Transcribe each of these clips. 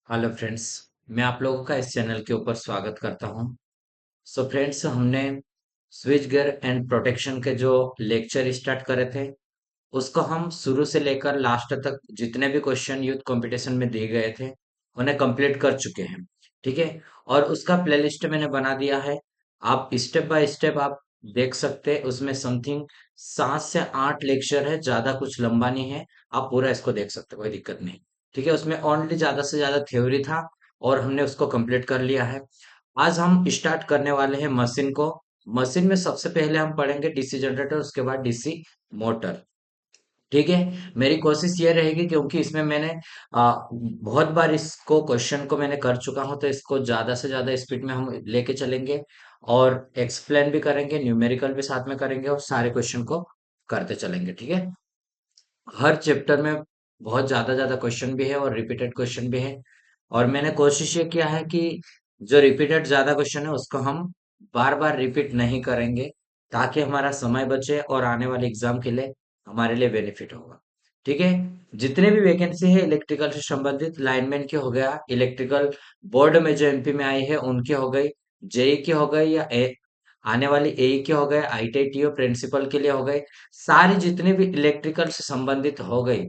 Hello friends. मैं आप लोगों का इस चैनल के ऊपर स्वागत करता हूं। सो फ्रेंड्स, हमने स्विच गियर एंड प्रोटेक्शन के जो लेक्चर स्टार्ट करे थे उसको हम शुरू से लेकर लास्ट तक जितने भी क्वेश्चन यूथ कंपटीशन में दिए गए थे उन्हें कंप्लीट कर चुके हैं। ठीक है। और उसका प्लेलिस्ट मैंने बना दिया है। आप स्टेप बाय स्टेप आप देख सकते हैं। उसमें समथिंग 7 से 8 लेक्चर है, ज्यादा कुछ लंबा नहीं है। आप पूरा इसको देख सकते हैं, कोई दिक्कत नहीं। ठीक है। उसमें ओनली ज्यादा से ज्यादा थ्योरी था और हमने उसको कंप्लीट कर लिया है। आज हम स्टार्ट करने वाले हैं मशीन को। मशीन में सबसे पहले हम पढ़ेंगे डीसी जनरेटर, उसके बाद डीसी मोटर। ठीक है। मेरी कोशिश ये रहेगी क्योंकि इसमें मैंने बहुत बार इसको क्वेश्चन को मैंने कर चुका हूं, तो इसको ज्यादा से ज्यादा स्पीड में हम लेके चलेंगे और एक्सप्लेन भी करेंगे, न्यूमेरिकल भी साथ में करेंगे और सारे क्वेश्चन को करते चलेंगे। ठीक है। हर चैप्टर में बहुत ज्यादा ज्यादा क्वेश्चन भी है और रिपीटेड क्वेश्चन भी है। और मैंने कोशिश ये किया है कि जो रिपीटेड ज्यादा क्वेश्चन है उसको हम बार बार रिपीट नहीं करेंगे, ताकि हमारा समय बचे और आने वाले एग्जाम के लिए हमारे लिए बेनिफिट होगा। ठीक है। जितने भी वैकेंसी है इलेक्ट्रिकल से संबंधित, लाइनमैन की हो गया, इलेक्ट्रिकल बोर्ड में जो एमपी में आई है उनकी हो गई, जेई की हो गई, या आने वाली एई के हो गए, आईटीआई टीओ प्रिंसिपल के लिए हो गए, सारी जितने भी इलेक्ट्रिकल से संबंधित हो गई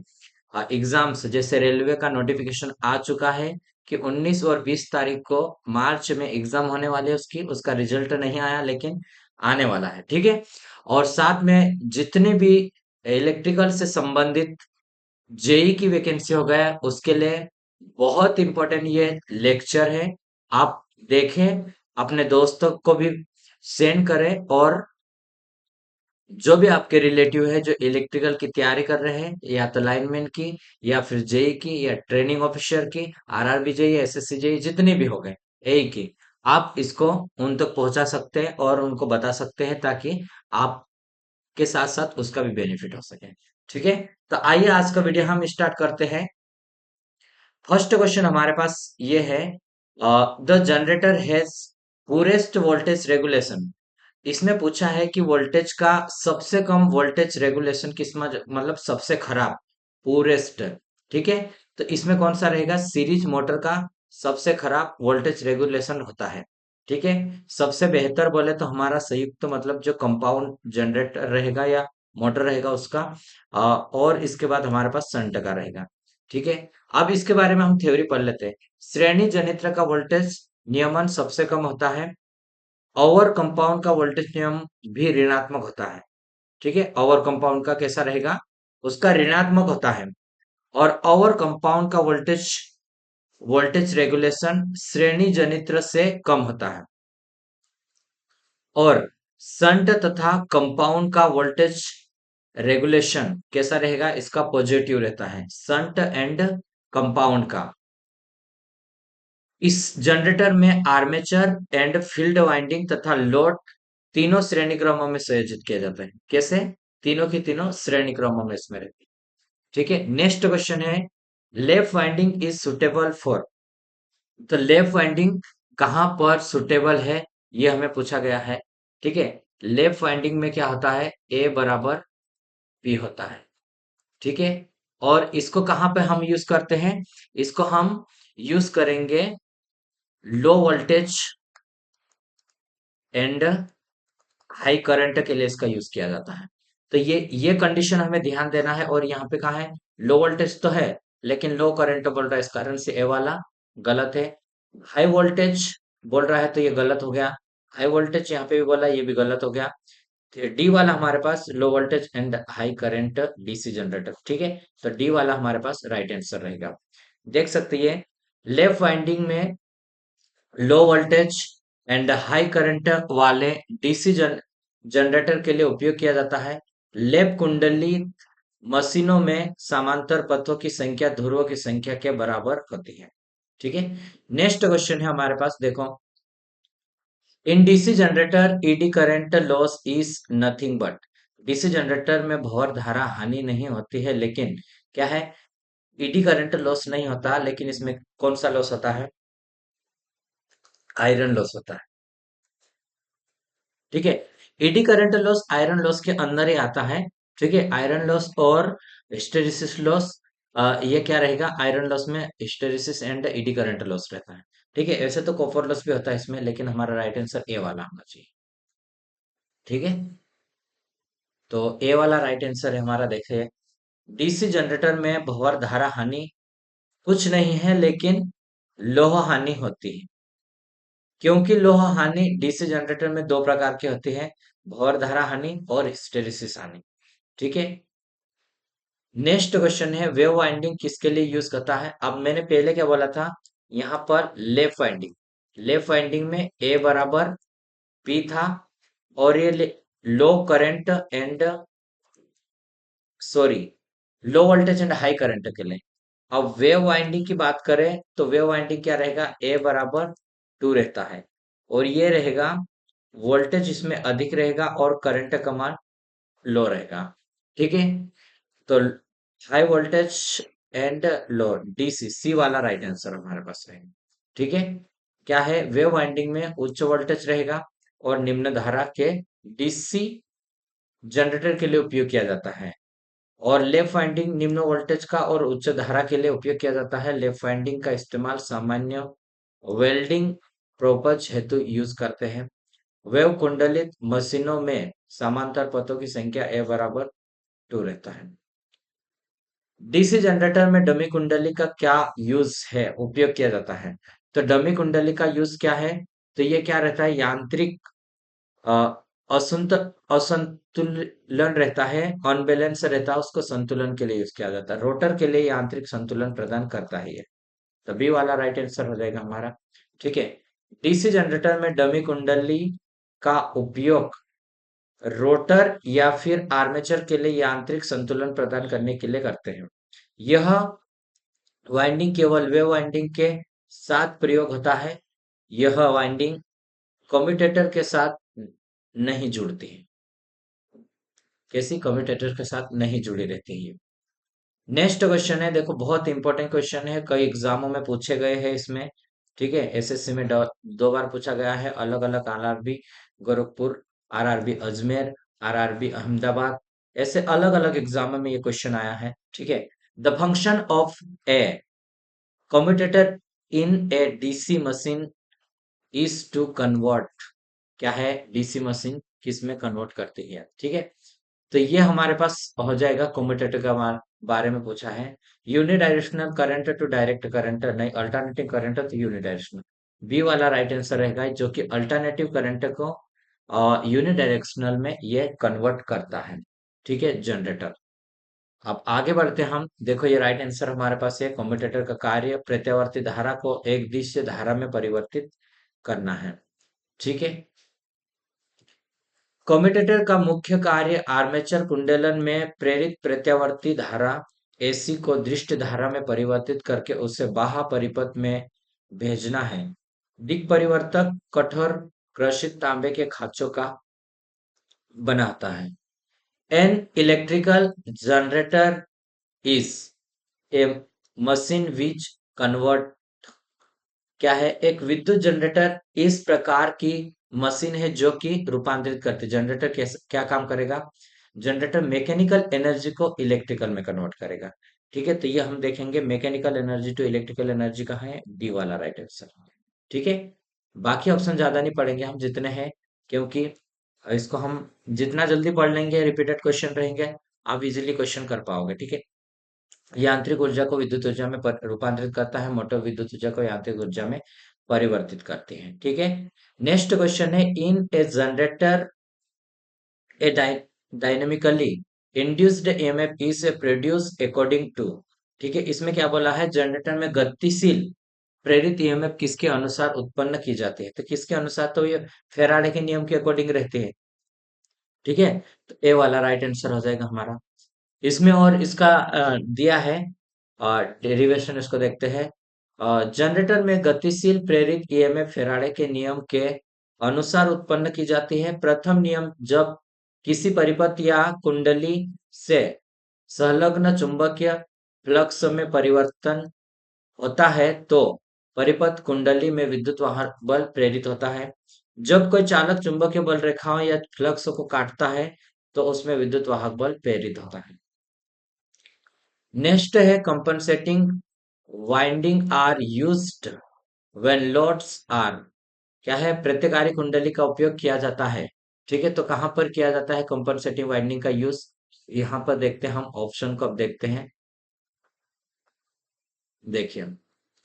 एग्जाम्स। जैसे रेलवे का नोटिफिकेशन आ चुका है कि 19 और 20 तारीख को मार्च में एग्जाम होने वाली है उसकी, उसका रिजल्ट नहीं आया लेकिन आने वाला है। ठीक है। और साथ में जितने भी इलेक्ट्रिकल से संबंधित जेई की वैकेंसी हो गया उसके लिए बहुत इंपॉर्टेंट ये लेक्चर है। आप देखें, अपने दोस्तों को भी सेंड करें, और जो भी आपके रिलेटिव है जो इलेक्ट्रिकल की तैयारी कर रहे हैं, या तो लाइनमैन की, या फिर जेई की, या ट्रेनिंग ऑफिसर की, आरआरबी जेई, एसएससी जेई, जितने भी हो गए एई की, आप इसको उन तक पहुंचा सकते हैं और उनको बता सकते हैं, ताकि आपके साथ साथ उसका भी बेनिफिट हो सके। ठीक है। तो आइए आज का वीडियो हम स्टार्ट करते हैं। फर्स्ट क्वेश्चन हमारे पास ये है, the generator has purest voltage regulation. इसमें पूछा है कि वोल्टेज का सबसे कम वोल्टेज रेगुलेशन किस में, मतलब सबसे खराब, पूरेस्ट। ठीक है। तो इसमें कौन सा रहेगा? सीरीज मोटर का सबसे खराब वोल्टेज रेगुलेशन होता है। ठीक है। सबसे बेहतर बोले तो हमारा संयुक्त, मतलब जो कंपाउंड जनरेटर रहेगा या मोटर रहेगा उसका, और इसके बाद हमारे पास शंट का रहेगा। ठीक है। अब इसके बारे में हम थ्योरी पढ़ लेते हैं। श्रेणी जनित्र का वोल्टेज नियमन सबसे कम होता है। ओवर कंपाउंड का वोल्टेज नियम भी ऋणात्मक होता है। ठीक है। ओवर कंपाउंड का कैसा रहेगा? उसका ऋणात्मक होता है। और ओवर कंपाउंड का वोल्टेज वोल्टेज रेगुलेशन श्रेणी जनित्र से कम होता है। और संट तथा कंपाउंड का वोल्टेज रेगुलेशन कैसा रहेगा? इसका पॉजिटिव रहता है, संट एंड कंपाउंड का। इस जनरेटर में आर्मेचर एंड फील्ड वाइंडिंग तथा लोड तीनों श्रेणी क्रमों में संयोजित किया जाता है। कैसे? तीनों की तीनों श्रेणी क्रमों में इसमें रहती है। ठीक है। नेक्स्ट क्वेश्चन है, left winding is suitable for. तो लेफ्ट वाइंडिंग कहां पर सुटेबल है, ये हमें पूछा गया है। ठीक है। लेफ्ट वाइंडिंग में क्या होता है? ए बराबर बी होता है। ठीक है। और इसको कहां पे हम यूज करते हैं? इसको हम यूज करेंगे लो वोल्टेज एंड हाई करंट के लिए, इसका यूज किया जाता है। तो ये कंडीशन हमें ध्यान देना है। और यहाँ पे कहा है लो वोल्टेज तो है लेकिन लो करंट बोल रहा है, इस कारण से ए वाला गलत है। हाई वोल्टेज बोल रहा है तो ये गलत हो गया। हाई वोल्टेज यहाँ पे भी बोला, ये भी गलत हो गया। तो डी वाला हमारे पास low voltage and high current DC generator. ठीक है। तो डी वाला हमारे पास राइट आंसर रहेगा। देख सकते हैं लेफ्ट वाइंडिंग में लो वोल्टेज एंड हाई करंट वाले डीसी जनरेटर के लिए उपयोग किया जाता है। लैप कुंडली मशीनों में समांतर पथों की संख्या ध्रुवों की संख्या के बराबर होती है। ठीक है। नेक्स्ट क्वेश्चन है हमारे पास, देखो, in DC generator eddy current loss is nothing but. DC generator में भंवर धारा हानि नहीं होती है, लेकिन क्या है? ईडी करंट लॉस नहीं होता, लेकिन इसमें कौन सा लॉस होता है? आयरन लॉस होता है। ठीक है। Eddy current loss iron loss के अंदर ही आता है। ठीक है। आयरन लॉस और हिस्टेरिसिस लॉस ये क्या रहेगा, आयरन लॉस में hysteresis and eddy current loss रहता है। ठीक है, ऐसे तो कॉपर लॉस भी होता है इसमें, लेकिन हमारा राइट आंसर ए वाला होना चाहिए। ठीक है, तो ए वाला राइट आंसर है हमारा। देखिए, डीसी जनरेटर में भंवर धारा हानि कुछ नहीं है, लेकिन लौह हानि होती है। क्योंकि लौह हानि डीसी जनरेटर में दो प्रकार की होती है, भंवर धारा हानि और हिस्टेरिसिस हानि। ठीक है, नेक्स्ट क्वेश्चन है, वेव वाइंडिंग किसके लिए यूज करता है। अब मैंने पहले क्या बोला था, यहाँ पर लेफ्ट वाइंडिंग, लेफ्ट वाइंडिंग में ए बराबर पी था, और ये low current and sorry low voltage and high current के लिए। अब वेव वाइंडिंग की बात करें तो वेव वाइंडिंग क्या रहेगा, ए बराबर 2 रहता है, और ये रहेगा वोल्टेज इसमें अधिक रहेगा और करंट का मान लो रहेगा। ठीक है, तो high voltage and low, DC, C वाला राइट आंसर हमारे पास रहेगा। ठीक है, क्या है, वेव वाइंडिंग में उच्च वोल्टेज रहेगा और निम्न धारा के डीसी जनरेटर के लिए उपयोग किया जाता है, और लेफ्ट वाइंडिंग निम्न वोल्टेज का और उच्च धारा के लिए उपयोग किया जाता है। लेफ्ट वाइंडिंग का इस्तेमाल सामान्य वेल्डिंग पर्पज हेतु यूज करते हैं। वेव कुंडलित मशीनों में समांतर पथों की संख्या ए बराबर 2 रहता है। डीसी जनरेटर में डमी कुंडली का क्या यूज है, उपयोग किया जाता है। तो डमी कुंडली का यूज क्या है, तो ये क्या रहता है, यांत्रिक अ, असंत असंतुलन रहता है, अनबैलेंस रहता है, उसको संतुलन के लिए यूज किया जाता है। रोटर के लिए यांत्रिक संतुलन प्रदान करता है ये। तो बी वाला राइट आंसर हो जाएगा हमारा। ठीक है, डीसी जनरेटर में डमी कुंडली का उपयोग रोटर या फिर आर्मेचर के लिए यांत्रिक संतुलन प्रदान करने के लिए करते हैं। यह वाइंडिंग केवल वेव वाइंडिंग के साथ प्रयोग होता है। यह वाइंडिंग कम्यूटेटर के साथ नहीं जुड़ती है। कैसी, कम्यूटेटर के साथ नहीं जुड़ी रहती है। नेक्स्ट क्वेश्चन है, देखो बहुत इंपॉर्टेंट क्वेश्चन है, कई एग्जामों में पूछे गए हैं इसमें। ठीक है, एसएससी में दो बार पूछा गया है, अलग अलग, RRB Gorakhpur, RRB Ajmer, RRB Ahmedabad, ऐसे अलग अलग एग्जामों में ये क्वेश्चन आया है। ठीक है, the function of a commutator in a DC machine is to convert, क्या है, डीसी मशीन किस में कन्वर्ट करती है। ठीक है, तो ये हमारे पास हो जाएगा, कम्यूटेटर का बारे में पूछा है। Unidirectional current to direct current, नहीं, अल्टरनेटिव करंट तो यूनिडायरेक्शनल, बी वाला राइट आंसर रहेगा, जो कि अल्टरनेटिव करंट को यूनिडायरेक्शनल में ये कन्वर्ट करता है। ठीक है, जनरेटर। अब आगे बढ़ते हैं हम, देखो ये राइट आंसर हमारे पास है, कम्यूटेटर का कार्य प्रत्यावर्ती धारा को एक दिशा धारा में परिवर्तित करना है। ठीक है, कम्यूटेटर का मुख्य कार्य आर्मेचर कुंडलन में प्रेरित प्रत्यावर्ती धारा एसी को दृष्ट धारा में परिवर्तित करके उसे बाह्य परिपथ में भेजना है। दिक् परिवर्तक कठोर क्रशित तांबे के खांचों का बनाता है। An electrical generator is a machine which convert, क्या है, एक विद्युत जनरेटर इस प्रकार की मशीन है जो कि रूपांतरित करती है। जनरेटर कैसे क्या काम करेगा, जनरेटर मैकेनिकल एनर्जी को इलेक्ट्रिकल में कन्वर्ट करेगा। ठीक है, तो ये हम देखेंगे, mechanical energy to electrical energy कहाँ है, डी वाला राइट आंसर। ठीक है, बाकी ऑप्शन ज्यादा नहीं पढ़ेंगे हम, जितने हैं, क्योंकि इसको हम जितना जल्दी पढ़ लेंगे, रिपीटेड क्वेश्चन रहेंगे, आप इजीली क्वेश्चन कर पाओगे। ठीक है, यांत्रिक ऊर्जा को विद्युत ऊर्जा में रूपांतरित करता है, मोटर विद्युत ऊर्जा को यांत्रिक ऊर्जा में परिवर्तित करती है। ठीक है, नेक्स्ट क्वेश्चन है, in a generator a dynamically induced EMF is produce according to. ठीक है, इसमें क्या बोला है, जनरेटर में गतिशील प्रेरित ईएमएफ किसके अनुसार उत्पन्न की जाती है, तो किसके अनुसार, तो ये फेराडे के नियम के अकॉर्डिंग रहती है। ठीक है, तो ए वाला राइट आंसर हो जाएगा हमारा। इसमें और इसका दिया है डेरिवेशन, इसको देखते हैं। जनरेटर में गतिशील प्रेरित ईएमएफ फैराडे के नियम के अनुसार उत्पन्न की जाती है। प्रथम नियम, जब किसी परिपथ या कुंडली से संलग्न चुंबकीय फ्लक्स में परिवर्तन होता है तो परिपथ कुंडली में विद्युत वाहक बल प्रेरित होता है। जब कोई चालक चुंबकीय बल रेखाओं या फ्लक्स को काटता है तो उसमें विद्युत वाहक बल प्रेरित होता है। नेक्स्ट है compensating winding are used when loads are, क्या है, प्रतिकारी कुंडली का उपयोग किया जाता है। ठीक है, तो कहां पर किया जाता है कंपनसेटिंग वाइंडिंग का यूज? यहाँ पर देखते हैं हम ऑप्शन को, अब देखते हैं। देखिए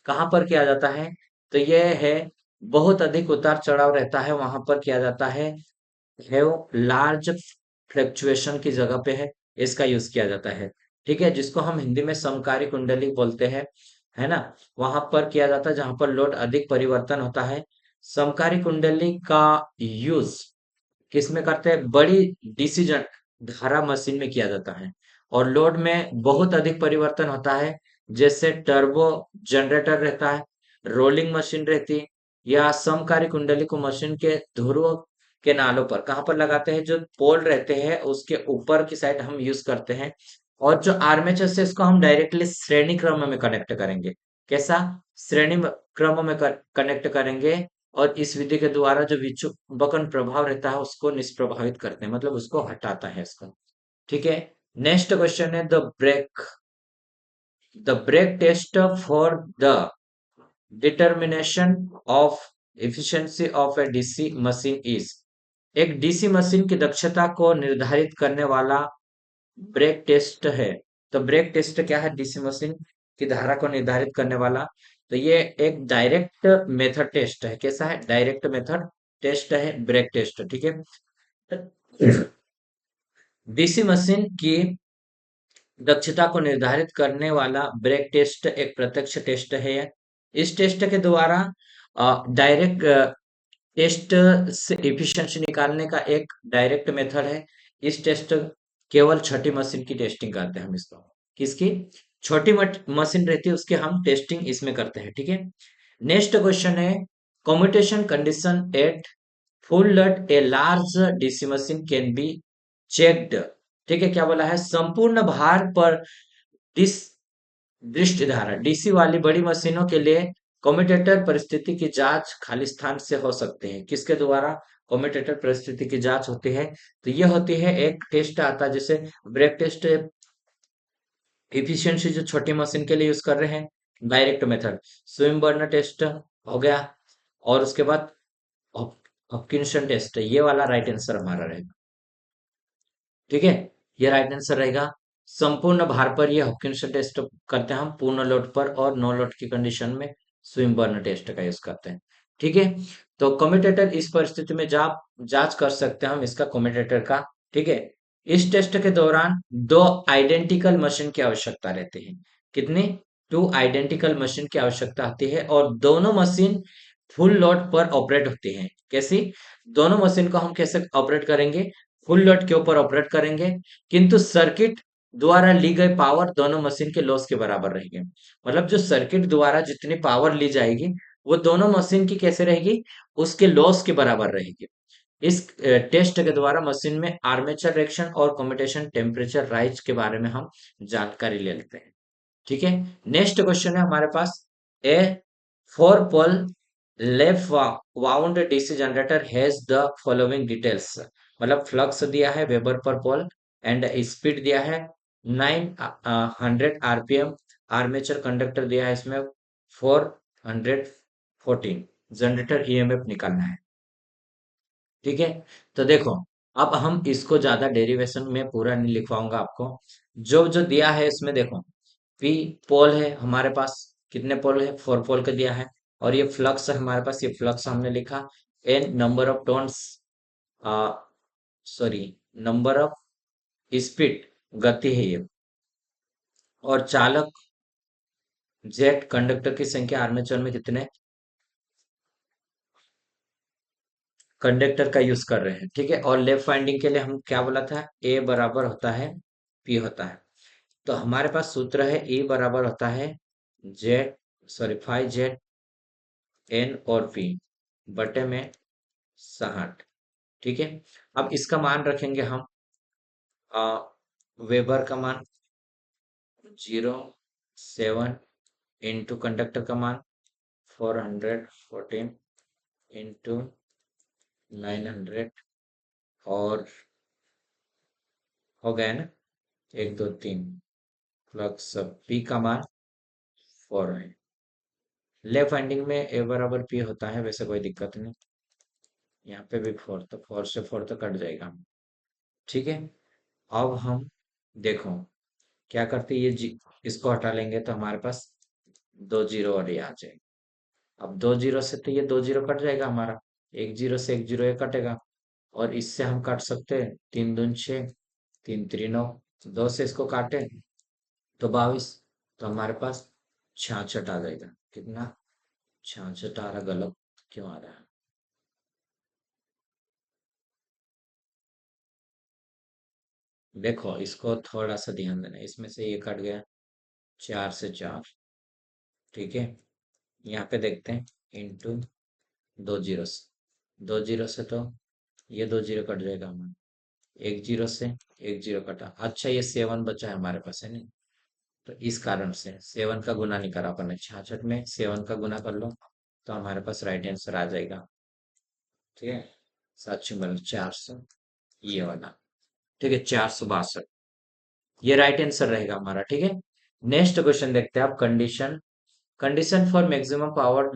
कहां पर किया जाता है, तो ये है बहुत अधिक उतार चढ़ाव रहता है वहां पर किया जाता है वो लार्ज फ्लक्चुएशन की जगह पे है, इसका यूज किया जाता है। ठीक है, जिसको हम हिंदी में समकारी कुंडली बोलते हैं, है ना। वहां पर किया जाता है जहां पर लोड अधिक परिवर्तन होता है। समकारी कुंडली का यूज किसमें करते हैं? बड़ी डिसीजन धारा मशीन में किया जाता है, और लोड में बहुत अधिक परिवर्तन होता है, जैसे टर्बो जनरेटर रहता है, रोलिंग मशीन रहती है, या समकारी कुंडली को मशीन के ध्रुव के नालों पर कहाँ पर लगाते हैं? जो पोल रहते हैं उसके ऊपर की साइड हम यूज करते हैं। और जो आर्मेचर से इसको हम डायरेक्टली श्रेणी क्रम में कनेक्ट करेंगे। कैसा? श्रेणी क्रम में कनेक्ट करेंगे, और इस विधि के द्वारा जो विक्षुब्धकन प्रभाव रहता है उसको निष्प्रभावित करते हैं, मतलब उसको हटाता है इसका। ठीक है, नेक्स्ट क्वेश्चन है the brake test for the determination of efficiency of a DC machine is. एक डीसी मशीन की दक्षता को निर्धारित करने वाला ब्रेक टेस्ट है। तो ब्रेक टेस्ट क्या है? डीसी मशीन की धारा को निर्धारित करने वाला। तो ये एक डायरेक्ट मेथड टेस्ट है। कैसा है? डायरेक्ट मेथड टेस्ट है ब्रेक टेस्ट। ठीक है, डीसी मशीन की दक्षता को निर्धारित करने वाला ब्रेक टेस्ट एक प्रत्यक्ष टेस्ट है। इस टेस्ट के द्वारा डायरेक्ट टेस्ट से एफिशिएंसी निकालने का एक डायरेक्ट मेथड है। इस टेस्ट केवल छोटी मशीन की टेस्टिंग करते हैं हम इसको। किसकी? छोटी मशीन रहती है उसकी हम टेस्टिंग इसमें करते हैं। ठीक है, नेक्स्ट क्वेश्चन है commutation condition at full load a large DC machine can be checked. ठीक है, क्या बोला है? संपूर्ण भार पर डिस दृष्टि धारा डीसी वाली बड़ी मशीनों के लिए कम्यूटेटर परिस्थिति की जांच खाली स्थान से हो सकते हैं। किसके द्वारा कम्यूटेटर परिस्थिति की जांच होती है? तो ये होती है, एक टेस्ट आता है जैसे ब्रेक टेस्ट एफिशिएंसी, जो छोटी मशीन के लिए यूज कर रहे हैं direct method. Swinburne test हो गया, और उसके बाद हॉपकिंसन टेस्ट, ये वाला राइट आंसर हमारा रहेगा। ठीक है, ये राइट आंसर रहेगा। संपूर्ण भार पर ये हॉकिंसन टेस्ट करते हैं हम पूर्ण लोड पर, और नो लोड की कंडीशन में स्विम बर्न टेस्ट का यूज करते हैं। ठीक है, तो कम्यूटेटर इस परिस्थिति में जांच कर सकते हैं हम इसका कम्यूटेटर का। ठीक है, इस टेस्ट के दौरान दो आइडेंटिकल मशीन की आवश्यकता रहती है। कितनी? टू आइडेंटिकल मशीन की आवश्यकता होती है, और दोनों मशीन फुल लोड पर ऑपरेट होती हैं। कैसी? दोनों मशीन को हम कैसे ऑपरेट करेंगे? फुल लोड के ऊपर ऑपरेट करेंगे, किंतु सर्किट द्वारा ली गई पावर दोनों मशीन के लॉस के बराबर रहेगी। मतलब जो सर्किट द्वारा जितनी पावर ली जाएगी वो दोनों मशीन की कैसे रहेगी? उसके लॉस के बराबर रहेगी। इस टेस्ट के द्वारा मशीन में आर्मेचर रिएक्शन और कम्यूटेशन टेम्परेचर राइज के बारे में हम जानकारी ले लेते हैं। ठीक है, नेक्स्ट क्वेश्चन है हमारे पास। A four pole lap wound DC generator has the following details. मतलब फ्लक्स दिया है वेबर पर पोल, एंड स्पीड दिया है 900 आरपीएम। आर्मेचर कंडक्टर दिया है इसमें 414। जनरेटर ईएमएफ निकालना है। ठीक है, तो देखो अब हम इसको ज्यादा डेरिवेशन में पूरा नहीं लिखवाऊंगा आपको। जो जो दिया है इसमें देखो, पी पोल है हमारे पास, कितने पोल है? 4 पोल का दिया है। और ये फ्लक्स है हमारे पास, ये फ्लक्स हमने लिखा। N number of turns, sorry, number of speed, गति है ये। और चालक जेट कंडक्टर की संख्या आर्मेचर में कितने कंडक्टर का यूज कर रहे हैं। ठीक है, और लेफ्ट वाइंडिंग के लिए हम क्या बोला था? ए बराबर होता है पी होता है। तो हमारे पास सूत्र है ए बराबर होता है जेड, सॉरी 5 जेड एन और पी बटे में 60। ठीक है, अब इसका मान रखेंगे हम, आ, वेबर का मान 07 इंटू कंडक्टर का मान 414 इंटू 900, और हो गया ना, 1 2 3 फ्लक्स पी का मान 4 है। लेफ्ट वाइंडिंग में ए बराबर पी होता है, वैसे कोई दिक्कत नहीं। यहाँ पे भी 4, तो 4 से 4 तो कट जाएगा। ठीक है, अब हम देखो क्या करते, इसको हटा लेंगे तो हमारे पास 2 जीरो और ये आ जाएगा। अब 2 जीरो से तो ये 2 जीरो कट जाएगा हमारा, 1 जीरो से 1 जीरो ये कटेगा। और इससे हम काट सकते हैं, 3 दूनी 6, 3 3 9, 2 से इसको काटे तो 22। तो हमारे पास 66 आ जाएगा। कितना? 66 आ रहा, गलत क्यों आ रहा है? देखो इसको थोड़ा सा ध्यान देना, इसमें से ये कट गया, 4 से 4। ठीक है, यहाँ पे देखते हैं, इंटू 2 जीरो से, 2 जीरो से तो ये 2 जीरो कट जाएगा हमारा, 1 जीरो से 1 जीरो कटा। अच्छा, ये 7 बचा है हमारे पास, है नहीं? तो इस कारण से 7 का गुना नहीं करा अपन ने, 66 में 7 का गुना कर लो तो हमारे पास राइट आंसर आ जाएगा। ठीक है, 7 4 ये वाला। ठीक है, 462 ये राइट आंसर रहेगा हमारा। ठीक है, नेक्स्ट क्वेश्चन देखते हैं आप। Condition condition for maximum power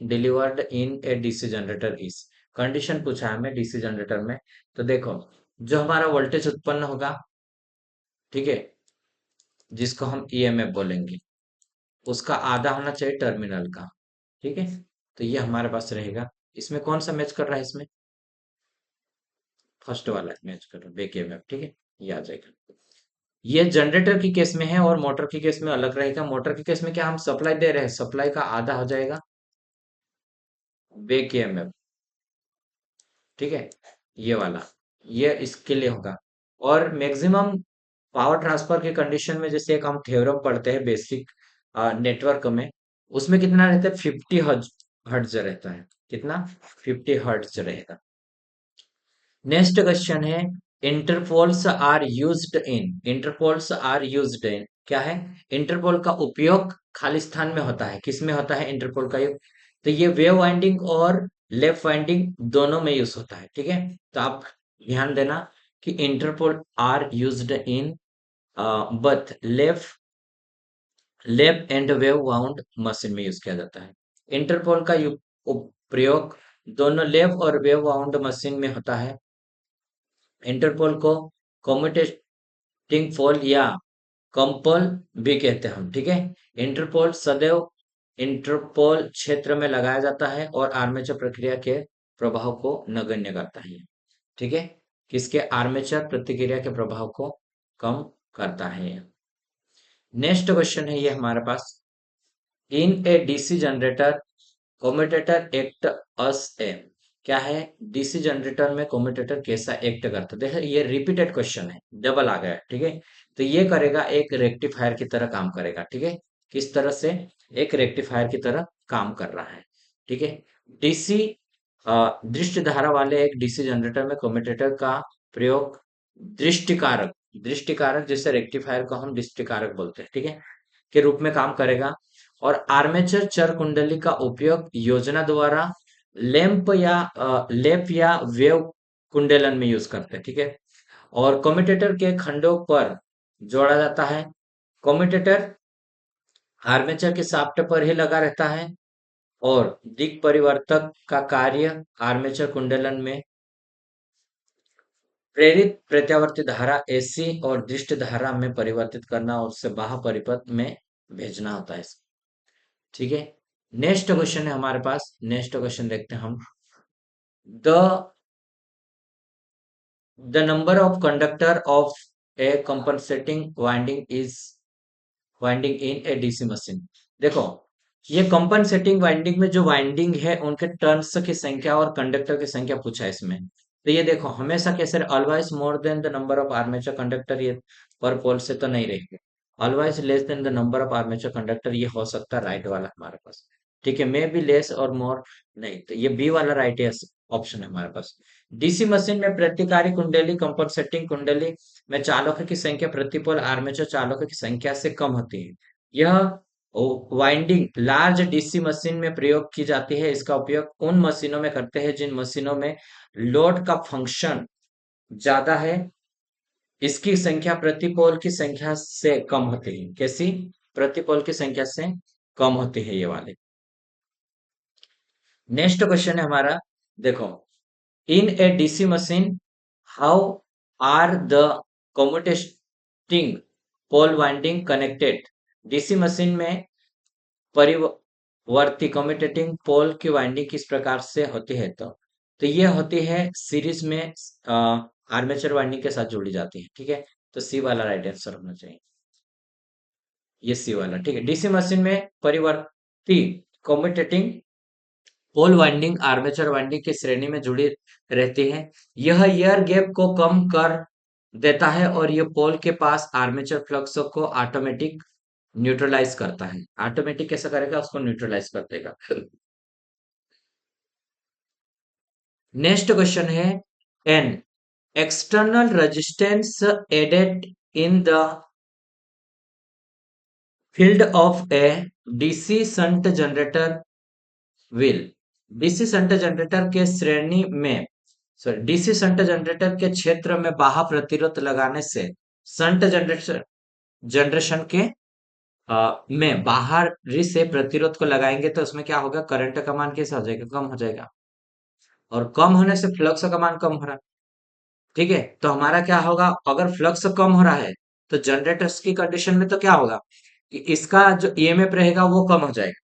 delivered in a DC generator is. Condition पूछा है हमें डीसी जनरेटर में। तो देखो, जो हमारा वोल्टेज उत्पन्न होगा, ठीक है, जिसको हम ईएमएफ बोलेंगे, उसका आधा होना चाहिए टर्मिनल का। ठीक है, तो ये हमारे पास रहेगा। इसमें कौन सा मैच कर रहा है? इसमें फर्स्ट वाला मैच कर रहा है, बैक ईएमएफ। ठीक है, ये आ जाएगा। ये जनरेटर की केस में है और मोटर की केस में अलग रहेगा। मोटर की केस में क्या हम सप्लाई दे रहे हैं, सप्लाई का आधा हो जाएगा बैक ईएमएफ। ठीक है, ये वाला, ये इसके लिए होगा। और मैक्सिमम पावर ट्रांसफर के कंडीशन में, जैसे एक हम थ्योरम पढ़ते हैं बेसिक नेटवर्क में, उसमें कितना रहता है? 50 हर्ट्ज रहता है। कितना? 50 हर्ट्ज रहेगा। नेक्स्ट क्वेश्चन है, इंटरपोल्स आर यूज्ड इन क्या है? इंटरपोल का उपयोग खाली स्थान में होता है। किस में होता है इंटरपोल का योग? तो ये वेव वाइंडिंग और लेफ्ट वाइंडिंग दोनों में यूज होता है। ठीक है, तो आप ध्यान देना कि interpole are used in both lap and wave wound machine में यूज किया जाता है। इंटरपोल का प्रयोग दोनों लेफ्ट और वेव वाउंड मशीन में होता है। इंटरपोल को कम्यूटेटिंग पोल या कंपोल भी कहते हैं हम। ठीक है, इंटरपोल सदैव इंटरपोल क्षेत्र में लगाया जाता है और आर्मेचर प्रक्रिया के प्रभाव को नगण्य करता है। ठीक है, किसके? आर्मेचर प्रतिक्रिया के प्रभाव को कम करता है। नेक्स्ट क्वेश्चन है ये हमारे पास, इन a DC generator commutator act अस ए। क्या है? डीसी जनरेटर में कम्यूटेटर कैसा एक्ट करता है? देखो ये रिपीटेड क्वेश्चन है, डबल आ गया है। ठीक है, तो ये करेगा, एक रेक्टिफायर की तरह काम करेगा। ठीक है, किस तरह से? एक रेक्टिफायर की तरह काम कर रहा है। ठीक है, डीसी दृष्टि धारा वाले एक डीसी जनरेटर में कम्यूटेटर का प्रयोग दृष्टिकारक दृष्टिकारक जैसे रेक्टिफायर को हम दृष्टिकारक बोलते हैं, ठीक है, के रूप में काम करेगा। और आर्मेचर चर कुंडली का उपयोग योजना द्वारा लैंप या वेव कुंडलन में यूज करते हैं। ठीक है, और कम्यूटेटर के खंडों पर जोड़ा जाता है। कम्यूटेटर आर्मेचर के शाफ्ट पर ही लगा रहता है और दिक् परिवर्तक का कार्य आर्मेचर कुंडलन में प्रेरित प्रत्यावर्ती धारा एसी और दृष्टि धारा में परिवर्तित करना और उससे बाह्य परिपथ में भेजना होता है। ठीक है, नेक्स्ट क्वेश्चन है हमारे पास। नेक्स्ट क्वेश्चन देखते हैं हम। The the number of conductor of A compensating winding in a DC machine. देखो, ये कंपनसेटिंग वाइंडिंग में जो वाइंडिंग है उनके टर्न्स की संख्या और कंडक्टर की संख्या पूछा है इसमें। तो ये देखो, हमेशा कैसे? Always more than the number of armature conductor, ये पर पोल से तो नहीं रहेंगे। Always less than the number of armature conductor, ये हो सकता है राइट वाला हमारे पास। ठीक है, मे बी लेस और मोर नहीं, तो ये बी वाला राइट ऑप्शन है हमारे पास। डीसी मशीन में प्रतिकारी कुंडली कंपनसेटिंग कुंडली में चालकों की संख्या प्रति पोल आर्मेचर चालकों की संख्या से कम होती है। यह वाइंडिंग लार्ज डीसी मशीन में प्रयोग की जाती है। इसका उपयोग उन मशीनों में करते हैं जिन मशीनों में लोड का फंक्शन ज्यादा है इसकी संख्या प्रति पोल की संख्या से कम होती है। कैसी? प्रति पोल की संख्या से कम होती है ये वाले। नेक्स्ट क्वेश्चन है हमारा, देखो, in a DC machine how are the commutating pole winding connected? DC machine में परिवर्ती कम्यूटेटिंग पोल की वाइंडिंग किस प्रकार से होती है? तो ये होती है सीरीज में आर्मेचर वाइंडिंग के साथ जोड़ी जाती है। ठीक है, तो सी वाला राइट आंसर होना चाहिए, ये सी वाला। ठीक है, डीसी मशीन में परिवर्ती commutating pole winding armature winding की श्रेणी में जुड़ी रहती है। यह एयर गैप को कम कर देता है और ये पोल के पास आर्मेचर फ्लक्स को ऑटोमेटिक न्यूट्रलाइज करता है। ऑटोमेटिक कैसा करेगा? उसको न्यूट्रलाइज कर देगा। नेक्स्ट क्वेश्चन है, an external resistance added in the field of a DC shunt generator will. DC shunt generator के श्रेणी में, सॉरी, डीसी शंट जनरेटर के क्षेत्र में बाह्य प्रतिरोध लगाने से शंट जनरेटर जनरेशन के में बाहरी से प्रतिरोध को लगाएंगे तो उसमें क्या होगा? करंट का मान कैसा हो जाएगा? कम हो जाएगा, और कम होने से फ्लक्स का मान कम हो रहा है। ठीक है, तो हमारा क्या होगा? अगर फ्लक्स कम हो रहा है तो जनरेटर्स की कंडीशन में तो क्या होगा कि इसका जो ईएमएफ रहेगा वो कम हो जाएगा।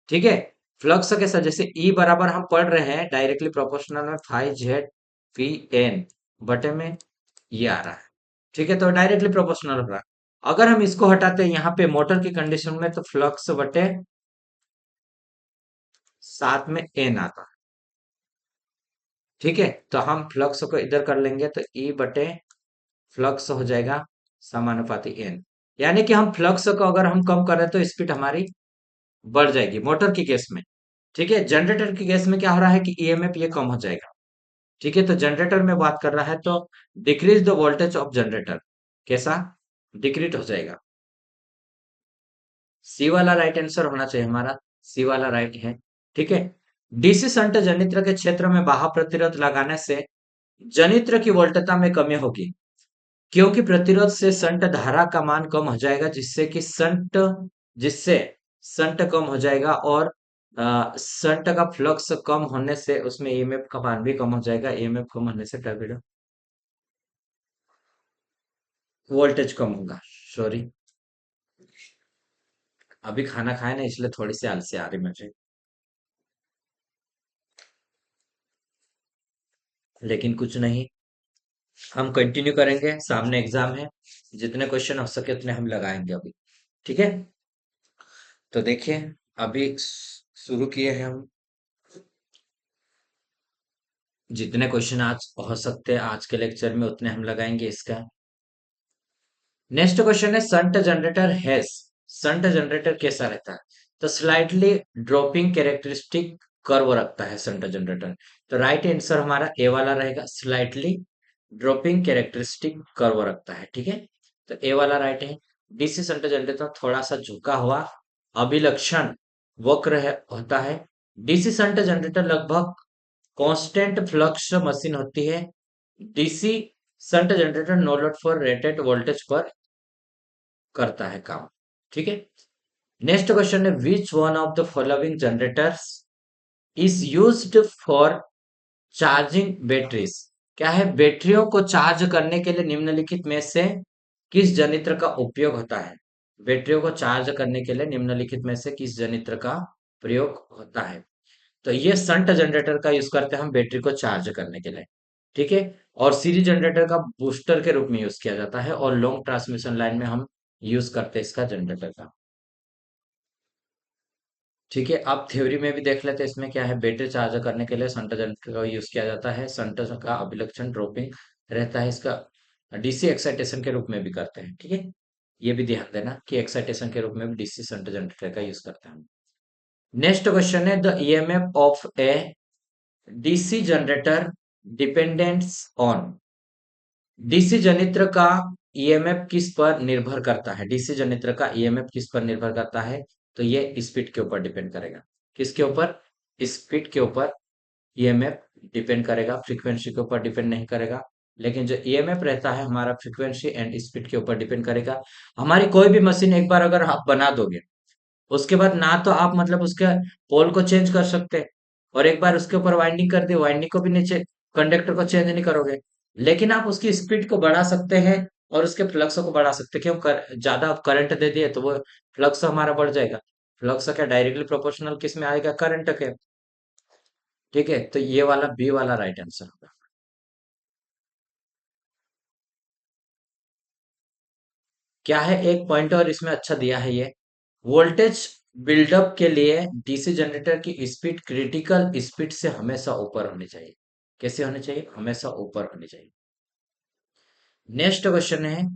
ठीक है, फ्लक्स के साथ जैसे ई बराबर हम पढ़ रहे हैं डायरेक्टली प्रोपोर्शनल में फाइ जेड पी एन बटे में ये आ रहा है। ठीक है, तो डायरेक्टली प्रोपोर्शनल हो रहा है। अगर हम इसको हटाते हैं यहाँ पे मोटर की कंडीशन में, तो फ्लक्स बटे साथ में एन आता है। ठीक है, तो हम फ्लक्स को इधर कर लेंगे तो ई बटे फ्लक्स हो जाएगा समानुपाती एन। यानी कि हम फ्लक्स को अगर हम कम करें तो स्पीड हमारी बढ़ जाएगी मोटर की केस में। ठीक है, जनरेटर की केस में क्या हो रहा है कि ईएमएफ ये कम हो जाएगा। ठीक है, तो जनरेटर में बात कर रहा है तो decrease the voltage of generator, कैसा? डिक्रीज हो जाएगा। सी वाला राइट आंसर होना चाहिए हमारा, सी वाला राइट है। ठीक है, डीसी शंट जनित्र के क्षेत्र में बाह्य प्रतिरोध लगाने से जनित्र की वोल्टता में कमी होगी, क्योंकि प्रतिरोध से शंट धारा का मान कम हो जाएगा, जिससे शंट कम हो जाएगा, और शंट का फ्लक्स कम होने से उसमें ईएमएफ का मान भी कम हो जाएगा। ईएमएफ कम होने से टर्मिनल वोल्टेज कम होगा। सॉरी, अभी खाना खाया ना, इसलिए थोड़ी सी आलसी आ रही मुझे, लेकिन कुछ नहीं, हम कंटिन्यू करेंगे। सामने एग्जाम है, जितने क्वेश्चन हो सके उतने हम लगाएंगे अभी। ठीक है, तो देखिए, अभी शुरू किए हैं हम। जितने क्वेश्चन आज हो सकते हैं आज के लेक्चर में उतने हम लगाएंगे इसका। नेक्स्ट क्वेश्चन है, shunt generator has, shunt generator कैसा रहता है? तो स्लाइटली ड्रॉपिंग कैरेक्टरिस्टिक कर्व रखता है संट जनरेटर। तो राइट आंसर हमारा ए वाला रहेगा, स्लाइटली ड्रॉपिंग कैरेक्टरिस्टिक कर्व रखता है। ठीक है, तो ए वाला राइट है। डीसी संट जनरेटर थोड़ा सा झुका हुआ अभिलक्षण वक्र होता है। डीसी संट जनरेटर लगभग कांस्टेंट फ्लक्स मशीन होती है। DC shunt generator no load for rated voltage पर करता है काम। ठीक है, नेक्स्ट क्वेश्चन है, which one of the following generators is used for charging batteries? क्या है? बैटरियों को चार्ज करने के लिए निम्नलिखित में से किस जनित्र का उपयोग होता है? बैटरियों को चार्ज करने के लिए निम्नलिखित में से किस जनित्र का प्रयोग होता है? तो ये संट जनरेटर का यूज करते हैं हम बैटरी को चार्ज करने के लिए। ठीक है, और सीरीज जनरेटर का बूस्टर के रूप में यूज किया जाता है, और लॉन्ग ट्रांसमिशन लाइन में हम यूज करते हैं इसका जनरेटर का। ठीक है, अब थ्योरी में भी देख लेते हैं इसमें क्या है। बैटरी चार्ज करने के लिए संट जनरेटर का यूज किया जाता है। संट का अभिलक्षण ड्रॉपिंग रहता है, इसका डीसी एक्साइटेशन के रूप में भी करते हैं। ठीक है, ये भी ध्यान देना कि एक्साइटेशन के रूप में भी डीसी संट जनरेटर का यूज करते हैं। नेक्स्ट क्वेश्चन है, the EMF of a DC generator dependents on. DC जनित्र का ईएमएफ किस पर निर्भर करता है? डीसी जनित्र का ईएमएफ किस पर निर्भर करता है? तो ये स्पीड के ऊपर डिपेंड करेगा। किसके ऊपर? स्पीड के ऊपर ईएमएफ डिपेंड करेगा, फ्रीक्वेंसी के ऊपर डिपेंड नहीं करेगा। लेकिन जो ईएमएफ रहता है हमारा फ्रीक्वेंसी एंड स्पीड के ऊपर डिपेंड करेगा। हमारी कोई भी मशीन एक बार अगर आप बना दोगे, उसके बाद ना तो आप मतलब उसके पोल को चेंज कर सकते, और एक बार उसके ऊपर वाइंडिंग कर दी, वाइंडिंग को भी नीचे कंडक्टर को चेंज नहीं करोगे। लेकिन आप उसकी स्पीड को बढ़ा सकते हैं और उसके फ्लक्स को बढ़ा सकते हैं। क्यों ज्यादा करंट दे दिए तो वो फ्लक्स हमारा बढ़ जाएगा। फ्लक्स क्या डायरेक्टली प्रोपोर्शनल किस में आएगा, करंट के। ठीक है, तो ये वाला बी वाला राइट आंसर होगा। क्या है, एक पॉइंट और इसमें अच्छा दिया है ये, वोल्टेज बिल्डअप के लिए डीसी जनरेटर की स्पीड क्रिटिकल स्पीड से हमेशा ऊपर होनी चाहिए। कैसे होनी चाहिए, हमेशा ऊपर होनी चाहिए। नेक्स्ट क्वेश्चन है,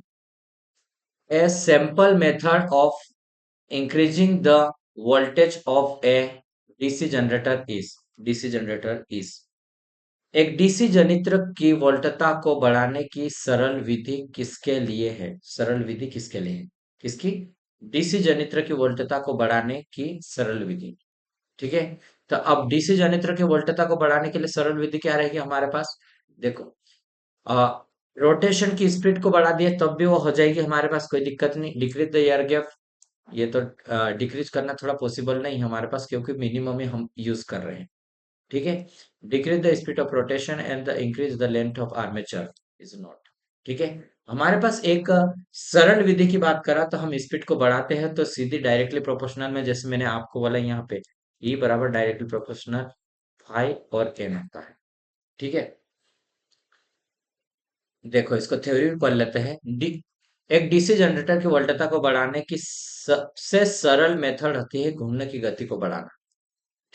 a sample method of increasing the voltage of a DC generator is, DC generator is, एक डीसी जनित्र की वोल्टता को बढ़ाने की सरल विधि किसके लिए है, सरल विधि किसके लिए है, किसकी, डीसी जनित्र की वोल्टता को बढ़ाने की सरल विधि। ठीक है, तो अब डीसी जनित्र की वोल्टता को बढ़ाने के लिए सरल विधि क्या रहेगी हमारे पास, देखो, रोटेशन की स्पीड को बढ़ा दिए तब भी वो हो जाएगी, हमारे पास कोई दिक्कत नहीं। डिक्रीज द एयर गैप, ये तो डिक्रीज करना थोड़ा पॉसिबल नहीं है हमारे पास, क्योंकि मिनिमम ही हम यूज कर रहे हैं। ठीक है, decrease the speed of rotation and the increase the length of armature is not. ठीक है, हमारे पास एक सरल विधि की बात करा तो हम स्पीड को बढ़ाते हैं तो सीधी डायरेक्टली प्रोपोर्शनल में, जैसे मैंने आपको बोला यहाँ पे, ई बराबर डायरेक्टली प्रोपोर्शनल फाइव और एन आता है। ठीक है, देखो इसको थ्योरी में पढ़ लेते हैं। एक डीसी जनरेटर की वोल्टता को बढ़ाने की सबसे सरल मेथड होती है घूमने की गति को बढ़ाना।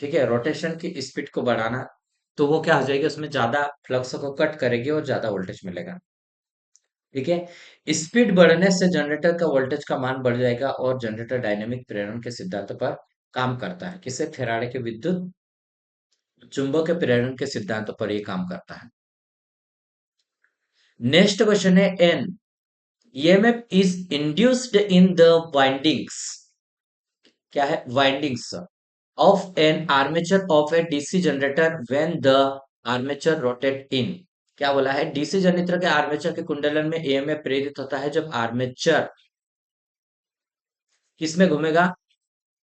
ठीक है, रोटेशन की स्पीड को बढ़ाना, तो वो क्या हो जाएगी, उसमें ज्यादा फ्लक्स को कट करेगी और ज्यादा वोल्टेज मिलेगा। ठीक है, स्पीड बढ़ने से जनरेटर का वोल्टेज का मान बढ़ जाएगा और जनरेटर डायनेमिक प्रेरण के सिद्धांत पर काम करता है। किसे, फेराडे के विद्युत चुंबकीय प्रेरण के सिद्धांत पर ये काम करता है। नेक्स्ट क्वेश्चन है, an EMF is induced in the windings, क्या है, windings of an armature of a DC generator when the armature rotate in. क्या बोला है, डीसी जनरेटर के आर्मेचर के कुंडलन में ईएमएफ प्रेरित होता है जब आर्मेचर किसमें घूमेगा,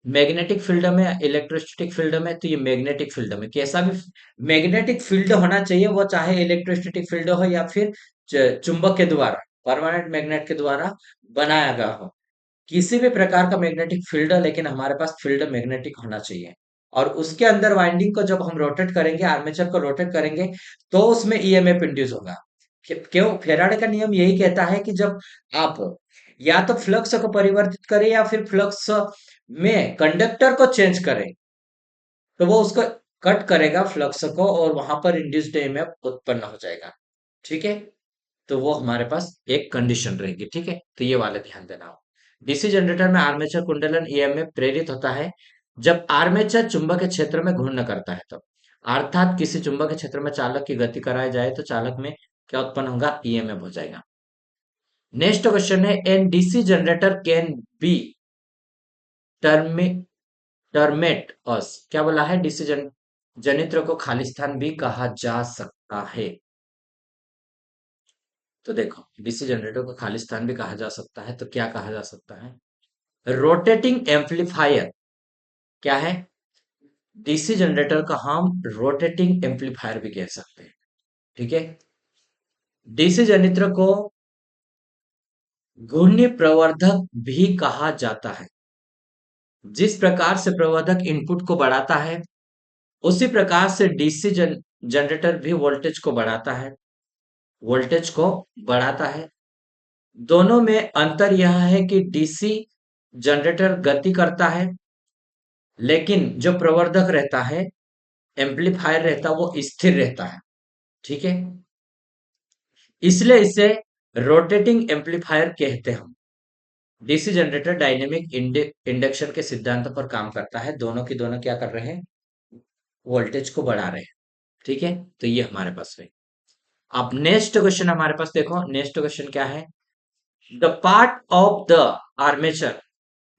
मैग्नेटिक फील्ड में, इलेक्ट्रोस्टैटिक फील्ड में, तो ये मैग्नेटिक फील्ड में, कैसा भी मैग्नेटिक फील्ड होना चाहिए, वो चाहे इलेक्ट्रोस्टैटिक फील्ड हो या फिर चुंबक के द्वारा, परमानेंट मैग्नेट के द्वारा बनाया गया हो, किसी भी प्रकार का मैग्नेटिक फील्ड है, लेकिन हमारे पास फील्ड मैग्नेटिक होना चाहिए। और उसके अंदर वाइंडिंग को जब हम रोटेट करेंगे, आर्मेचर को रोटेट करेंगे, तो उसमें ईएमएफ इंड्यूस होगा। क्यों, फेराडे का नियम यही कहता है कि जब आप या तो फ्लक्स को परिवर्तित करें या फिर फ्लक्स में कंडक्टर को चेंज करें, तो वो उसको कट करेगा फ्लक्स को और वहां पर इंड्यूस्ड ईएमएफ उत्पन्न हो जाएगा। ठीक है, तो वो हमारे पास एक कंडीशन रहेगी। ठीक है, तो ये वाले ध्यान देना हो। डीसी जनरेटर में आर्मेचर कुंडलन ईएमएफ प्रेरित होता है जब आर्मेचर चुंबक क्षेत्र में घूर्णन करता है, तब, अर्थात किसी चुंबक क्षेत्र में चालक की गति कराई जाए तो चालक में क्या उत्पन्न होगा, ईएमएफ हो जाएगा। नेक्स्ट क्वेश्चन है, an DC generator can be termed termed as, क्या बोला है, डीसी जनित्र को खालिस्तान भी कहा जा सकता है। तो देखो, डीसी जनरेटर को खालिस्तान भी कहा जा सकता है, तो क्या कहा जा सकता है, रोटेटिंग एम्पलीफायर। क्या है, डीसी जनरेटर का हम रोटेटिंग एम्पलीफायर भी कह सकते हैं। ठीक है, डीसी जनित्र को घूर्णी प्रवर्धक भी कहा जाता है। जिस प्रकार से प्रवर्धक इनपुट को बढ़ाता है, उसी प्रकार से डीसी जनरेटर भी वोल्टेज को बढ़ाता है, वोल्टेज को बढ़ाता है। दोनों में अंतर यह है कि डीसी जनरेटर गति करता है, लेकिन जो प्रवर्धक रहता है, एम्पलीफायर रहता है, वो स्थिर रहता है। ठीक है, इसलिए इसे रोटेटिंग एम्पलीफायर कहते हैं हम। डीसी जनरेटर डायनेमिक इंडक्शन के सिद्धांत पर काम करता है, दोनों की दोनों क्या कर रहे हैं, वोल्टेज को बढ़ा रहे हैं। ठीक है, तो ये हमारे पास है। अब नेक्स्ट क्वेश्चन हमारे पास देखो, नेक्स्ट क्वेश्चन क्या है, the part of the armature.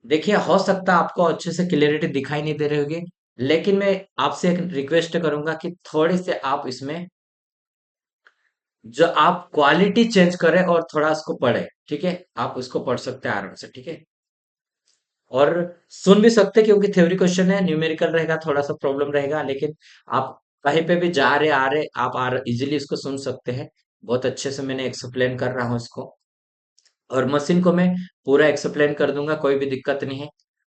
देखिए, हो सकता है आपको अच्छे से क्लियरिटी दिखाई नहीं दे रही होगी, लेकिन मैं आपसे एक रिक्वेस्ट करूंगा कि थोड़े से आप इसमें जो आप क्वालिटी चेंज करें और थोड़ा उसको पढ़े, ठीक है, आप उसको पढ़ सकते हैं आराम से, ठीक है। और सुन भी सकते हैं, क्योंकि थ्योरी क्वेश्चन है, न्यूमेरिकल रहेगा, थोड़ा सा प्रॉब्लम रहेगा, लेकिन आप कहीं पे भी जा रहे आ रहे आप इजीली इसको सुन सकते हैं। बहुत अच्छे से मैंने एक्सप्लेन कर रहा हूँ इसको, और मशीन को मैं पूरा एक्सप्लेन कर दूंगा, कोई भी दिक्कत नहीं है।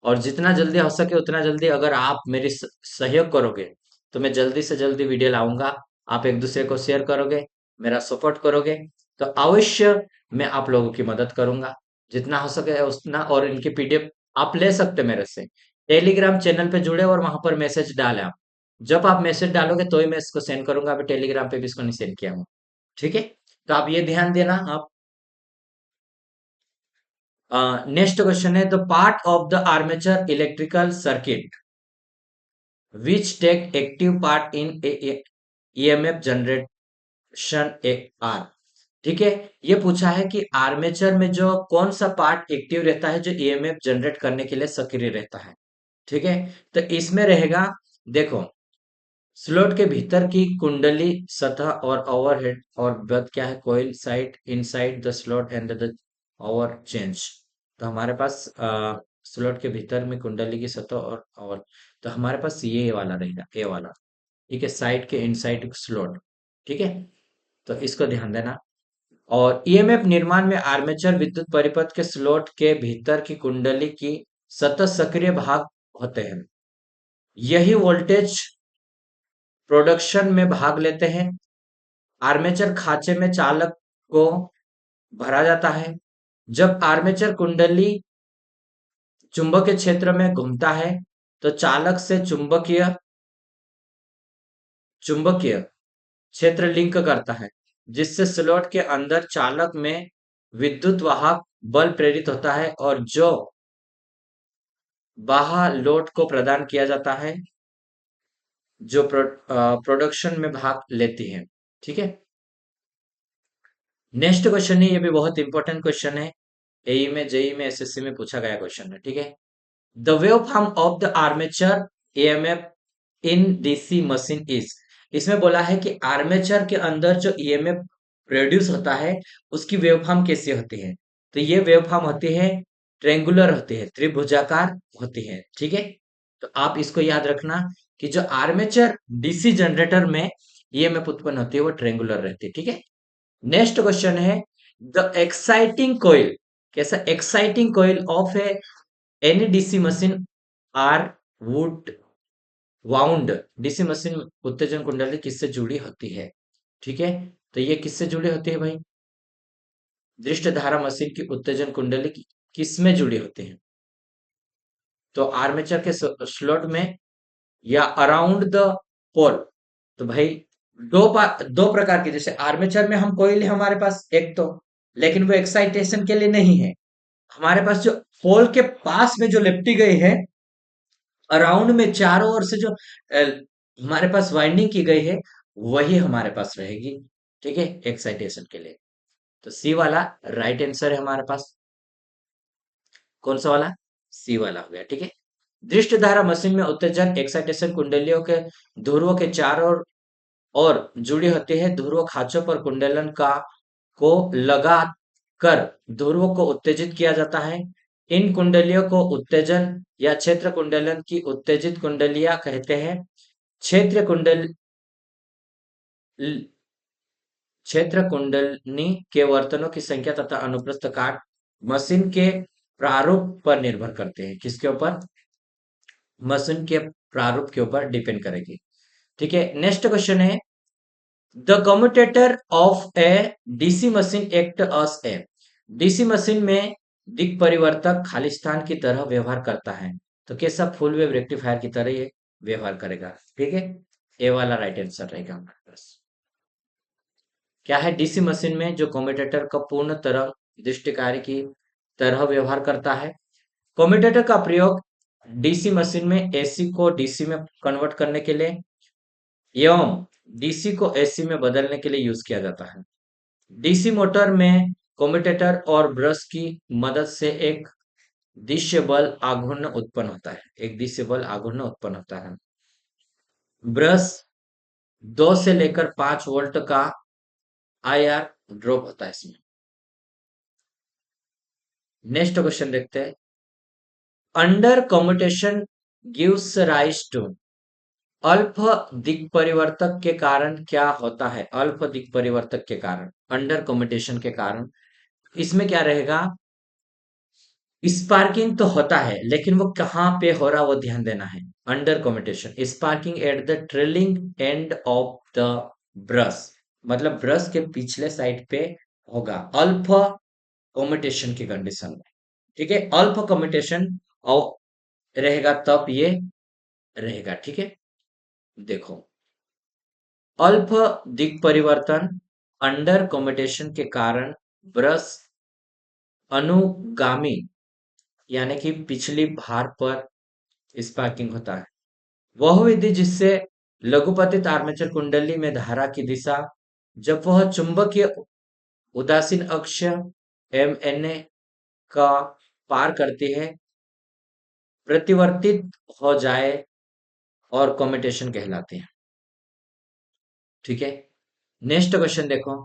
और जितना जल्दी हो सके उतना जल्दी अगर आप मेरी सहयोग करोगे, तो मैं जल्दी से जल्दी वीडियो लाऊंगा। आप एक दूसरे को शेयर करोगे, मेरा सपोर्ट करोगे, तो अवश्य मैं आप लोगों की मदद करूंगा जितना हो सके उतना। और इनकी पीडीएफ आप ले सकते हैं मेरे से। टेलीग्राम चैनल पे जुड़े और वहां पर मैसेज डालें आप। जब आप मैसेज डालोगे तो ही मैं इसको सेंड करूंगा, अभी टेलीग्राम पे भी इसको नहीं सेंड किया हूँ, ठीक है। तो आप ये ध्यान देना आप। नेक्स्ट क्वेश्चन है, the part of the armature electrical circuit which take active part in EMF generation are. ठीक है, ये पूछा है कि आर्मेचर में जो कौन सा पार्ट एक्टिव रहता है जो ईएमएफ जनरेट करने के लिए सक्रिय रहता है, ठीक है। तो इसमें रहेगा, देखो, स्लॉट के भीतर की कुंडली सतह और ओवरहेड और ब्रथ क्या है, coil side inside the slot and the over change. तो हमारे पास स्लॉट के भीतर में कुंडली की सतह और ओवर, तो हमारे पास ये वाला रहेगा, ए वाला, ठीक है, साइड के इनसाइड स्लॉट, ठीक है। तो इसको ध्यान देना। और ईएमएफ निर्माण में आर्मेचर विद्युत परिपथ के स्लॉट के भीतर की कुंडली की सतह सक्रिय भाग होते हैं। यही वोल्टेज प्रोडक्शन में भाग लेते हैं। आर्मेचर खांचे में चालक को भरा जाता है। जब आर्मेचर कुंडली चुंबकीय क्षेत्र में घूमता है, तो चालक से चुंबकीय चुंबकीय क्षेत्र लिंक करता है, जिससे स्लॉट के अंदर चालक में विद्युत वाहक बल प्रेरित होता है, और जो बाह्य लोड को प्रदान किया जाता है जो प्रोडक्शन में भाग लेती है, ठीक है। नेक्स्ट क्वेश्चन है, ये भी बहुत इंपॉर्टेंट क्वेश्चन है। एई में, जेई में, एसएससी में पूछा गया क्वेश्चन है, ठीक है। The wave form of the armature EMF in DC machine is. इसमें बोला है कि आर्मेचर के अंदर जो ईएमएफ प्रोड्यूस होता है उसकी वेव फॉर्म कैसी होती है। तो ये वेव फॉर्म होती है ट्रेंगुलर होती है, त्रिभुजाकार होती है, ठीक है। तो आप इसको याद रखना कि जो आर्मेचर डीसी जनरेटर में ईएमएफ उत्पन्न होती है वो ट्रेंगुलर रहती है, ठीक है। नेक्स्ट क्वेश्चन है, द एक्साइटिंग कोइल, कैसा exciting coil of a any DC machine are would wound. डीसी मशीन उत्तेजन कुंडली किससे जुड़ी होती है, ठीक है। तो ये किससे जुड़ी होती है भाई, दृष्ट धारा मशीन की उत्तेजन कुंडली किस में जुड़ी होती है। तो आर्मेचर के स्लॉट में या अराउंड द पोल। तो भाई दो प्रकार के, जैसे आर्मेचर में हम कोइल है हमारे पास एक तो, लेकिन वो एक्साइटेशन के लिए नहीं है। हमारे पास जो पोल के पास में जो लिपटी गई है, अराउंड में चारों ओर से जो हमारे पास वाइंडिंग की गई है, वही हमारे पास रहेगी, ठीक है, एक्साइटेशन के लिए। तो सी वाला राइट आंसर है हमारे पास। कौन सा वाला, सी वाला हो गया, ठीक है। दृष्ट धारा मशीन में उत्तेजन एक्साइटेशन कुंडलियों के ध्रुवों के चारों और जुड़ी होती है। ध्रुव खांचों पर कुंडलन का को लगा कर ध्रुवों को उत्तेजित किया जाता है। इन कुंडलियों को उत्तेजन या क्षेत्र कुंडलन की उत्तेजित कुंडलियां कहते हैं। क्षेत्र कुंडल क्षेत्र कुंडलनी के वर्तनों की संख्या तथा अनुप्रस्थ काट मशीन के प्रारूप पर निर्भर करते हैं। किसके ऊपर, मशीन के प्रारूप के ऊपर डिपेंड करेगी, ठीक है। नेक्स्ट क्वेश्चन है, the commutator of a DC machine act us A. DC machine में दिक परिवर्तक खालिस्तान की तरह व्यवहार करता है। तो कैसा, फुल वेव रेक्टिफायर की तरह ये व्यवहार करेगा, ठीक है। ए वाला राइट आंसर रहेगा हमारे पास। क्या है, डीसी मशीन में जो कम्यूटेटर का पूर्ण तरह दृष्टिकारी की तरह व्यवहार करता है। कम्यूटेटर का प्रयोग डीसी मशीन में एसी को डीसी में कन्वर्ट करने के लिए एवं डीसी को एसी में बदलने के लिए यूज किया जाता है। डीसी मोटर में कम्यूटेटर और ब्रश की मदद से एक दृश्य बल आघूर्ण उत्पन्न होता है, एक दृश्य बल आघूर्ण उत्पन्न होता है। ब्रश 2 से लेकर 5 वोल्ट का आई आर ड्रॉप होता है इसमें। नेक्स्ट क्वेश्चन देखते हैं। Under commutation gives rise to, अल्प दिक् परिवर्तक के कारण क्या होता है? अल्प दिक् परिवर्तक के कारण, अंडर कम्यूटेशन के कारण इसमें क्या रहेगा? स्पार्किंग तो होता है, लेकिन वो कहाँ पे हो रहा वो ध्यान देना है। Under commutation sparking at the trailing end of the brush, मतलब ब्रश के पिछले साइड पे होगा अल्प कम्यूटेशन की कंडीशन में। ठीक है, अल्प कम्यूटेशन और रहेगा तब ये रहेगा। ठीक है, देखो, अल्प दिक् परिवर्तन अंडर कम्यूटेशन के कारण ब्रश अनुगामी यानी कि पिछली भार पर स्पार्किंग होता है। वह विधि जिससे लघुपतित आर्मेचर कुंडली में धारा की दिशा जब वह चुंबकीय उदासीन अक्ष एम एन ए का पार करती है प्रतिवर्तित हो जाए और कम्यूटेशन कहलाती है। ठीक है, नेक्स्ट क्वेश्चन देखो।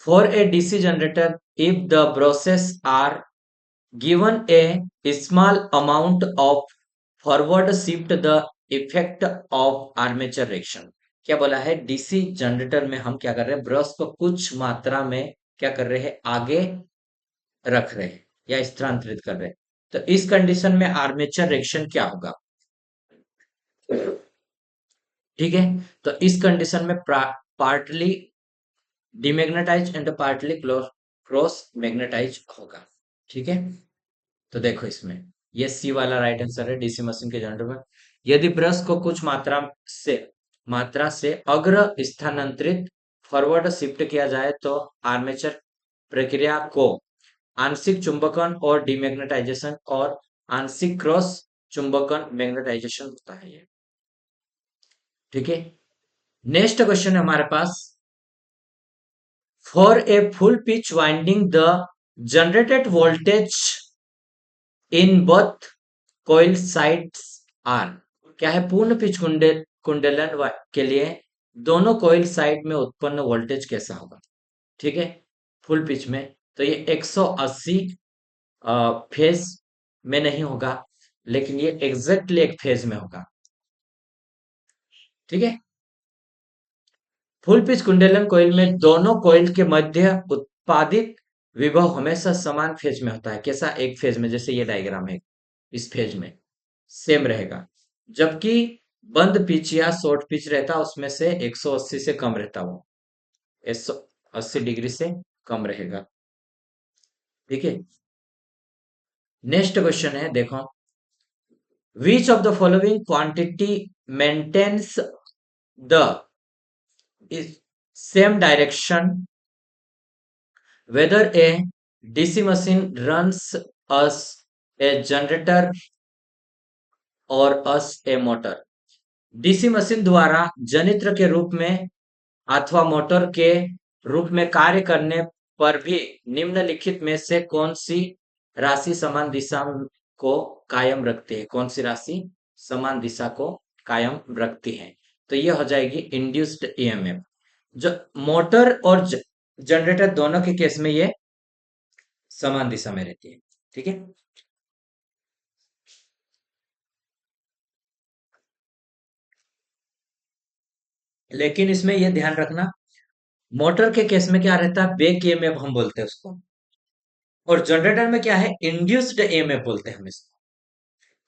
For a DC generator if the brushes are given a small amount of forward shift the effect of armature reaction। क्या बोला है? डीसी जनरेटर में हम क्या कर रहे हैं? ब्रश को कुछ मात्रा में क्या कर रहे हैं? आगे रख रहे हैं या स्थानांतरित कर रहे हैं। तो इस कंडीशन में आर्मेचर रिएक्शन क्या होगा? ठीक है, तो इस कंडीशन में partly demagnetize and partly cross magnetize होगा। ठीक है, तो देखो इसमें ये सी वाला राइट आंसर है। डीसी मशीन के जनरेटर में यदि ब्रश को कुछ मात्रा से अग्र स्थानांतरित फॉरवर्ड शिफ्ट किया जाए तो आर्मेचर प्रक्रिया को आंशिक चुंबकन और डिमैग्नेटाइजेशन और आंशिक क्रॉस चुंबकन मैग्नेटाइजेशन होता है ये। ठीक है, नेक्स्ट क्वेश्चन है हमारे पास। For a full pitch winding the generated voltage in both coil sides are, क्या है? पूर्ण पिच कुंडलन के लिए दोनों कोइल साइड में उत्पन्न वोल्टेज कैसा होगा? ठीक है, फुल पिच में तो ये 180 फेज में नहीं होगा, लेकिन ये एग्जैक्टली एक फेज में होगा। ठीक है, फुल पिच कुंडलन कोइल में दोनों कोइल के मध्य उत्पादित विभव हमेशा समान फेज में होता है। कैसा? एक फेज में, जैसे ये डायग्राम है, इस फेज में सेम रहेगा। जबकि बंद पिच या शॉर्ट पिच रहता उसमें से 180 से कम रहता, वो 180 डिग्री से कम रहेगा। ठीक है, नेक्स्ट क्वेश्चन है, देखो। Which of the following quantity maintains the same direction whether a DC machine runs as a generator और as a motor। DC machine द्वारा जनित्र के रूप में अथवा मोटर के रूप में कार्य करने पर भी निम्नलिखित में से कौन सी राशि समान दिशा को कायम रखती है? कौन सी राशि समान दिशा को कायम रखती है? तो ये हो जाएगी इंड्यूस्ड ईएमएफ। जो मोटर और जनरेटर दोनों के केस में ये समान दिशा में रहती है। ठीक है, लेकिन इसमें यह ध्यान रखना, मोटर के केस में क्या रहता है? बैक ईएमएफ हम बोलते हैं उसको, और जनरेटर में क्या है? इंड्यूस्ड ईएमएफ बोलते हैं हम इसको,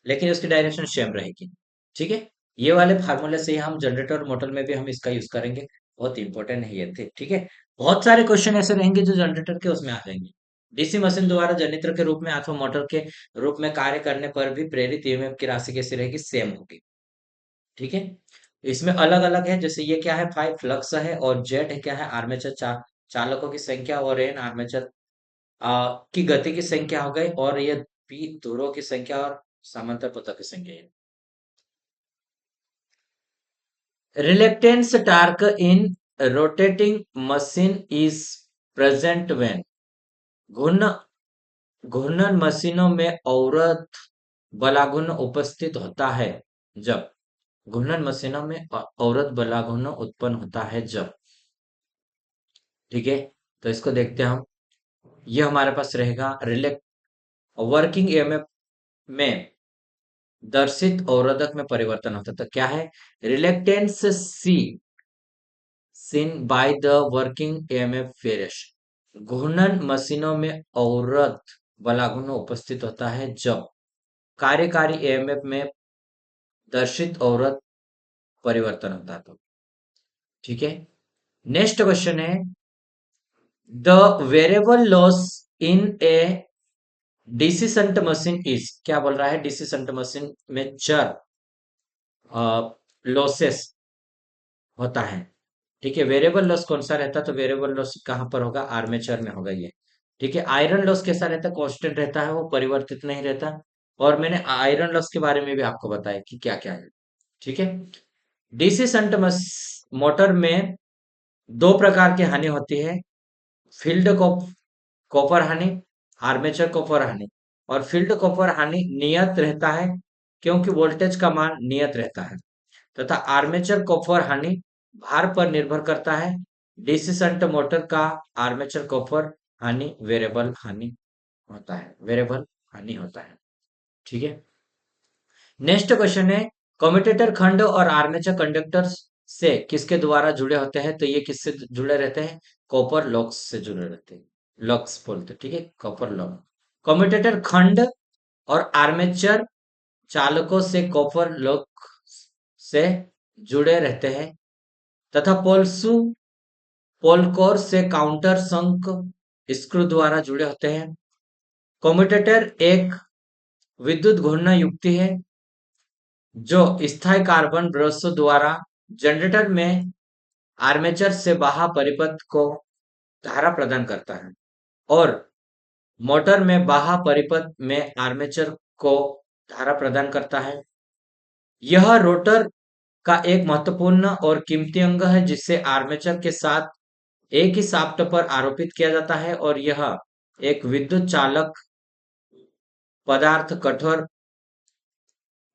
लेकिन उसकी डायरेक्शन सेम रहेगी। ठीक है, ये वाले फार्मूले से ही हम जनरेटर और मोटर में भी हम इसका यूज करेंगे। बहुत इंपॉर्टेंट है ये थे। ठीक है, बहुत सारे क्वेश्चन ऐसे रहेंगे जो जनरेटर के उसमें आ जाएंगे। डीसी मशीन द्वारा जनित्र के रूप में अथवा मोटर के रूप में कार्य करने पर भी प्रेरित ईएमएफ की राशि कैसी रहेगी? सेम होगी। ठीक है, इसमें अलग अलग है, जैसे ये क्या है? 5 फ्लक्स है, और जेड है क्या है? आर्मेचर चालकों की संख्या, और एन आर्मेचर की गति की संख्या हो गई, और ये पी ध्रुवों की संख्या और समांतर पथों की संख्या है। Reluctance torque in rotating machine is present when, घूर्णन घूर्णन मशीनों में अवरोध बलाघूर्ण उपस्थित होता है जब, घूर्णन मशीनों में अवरोध बलाघूर्ण उत्पन्न होता है जब। ठीक है, तो इसको देखते हैं हम। ये हमारे पास रहेगा रिलेक्ट वर्किंग ईएमएफ में दर्शित अवरोधक में परिवर्तन होता है। तो क्या है? Reluctance see seen by the working EMF variation. घूर्णन मशीनों में अवरोध वाला गुण उपस्थित होता है जब कार्यकारी ईएमएफ में दर्शित अवरोध परिवर्तन होता है। तो ठीक है, नेक्स्ट क्वेश्चन है the variable loss in a DC shunt machine is. क्या बोल रहा है? डीसी शंट मशीन में चर लॉसेस होता है। ठीक है, वेरिएबल लॉस कौन सा रहता है? तो वेरिएबल लॉस कहां पर होगा? आर्मेचर में होगा ये। ठीक है, आयरन लॉस कैसा रहता है? कांस्टेंट रहता है, वो परिवर्तित नहीं रहता। और मैंने आयरन लॉस के बारे में भी आपको बताया कि क्या क्या है। ठीक है, डीसी शंट मोटर में दो प्रकार की हानि होती है। फील्ड कॉपर हानि, आर्मेचर कॉपर हानि। और फील्ड कॉपर हानि नियत रहता है क्योंकि वोल्टेज का मान नियत रहता है, तथा आर्मेचर कॉपर हानि भार पर निर्भर करता है। डीसी शंट मोटर का आर्मेचर कॉपर हानि वेरिएबल हानि होता है, वेरिएबल हानि होता है। ठीक है, नेक्स्ट क्वेश्चन है कम्यूटेटर खंड और आर्मेचर कंडक्टर से किसके द्वारा जुड़े होते हैं? तो ये किससे जुड़े रहते हैं? कॉपर लॉक्स से जुड़े रहते हैं, लॉक्स बोलते हैं। ठीक है, कॉपर लॉक। कम्यूटेटर खंड और आर्मेचर चालकों से कॉपर लॉक से जुड़े रहते हैं, तथा पोलकोर से काउंटर संक स्क्रू द्वारा जुड़े होते हैं। कम्यूटेटर एक विद्युत घूर्णन युक्ति है जो स्थायी कार्बन ब्रशों द्वारा जनरेटर में आर्मेचर से बाह्य परिपथ को धारा प्रदान करता है और मोटर में बाह्य परिपथ में आर्मेचर को धारा प्रदान करता है। यह रोटर का एक महत्वपूर्ण और कीमती अंग है जिसे आर्मेचर के साथ एक ही शाफ्ट पर आरोपित किया जाता है, और यह एक विद्युत चालक पदार्थ कठोर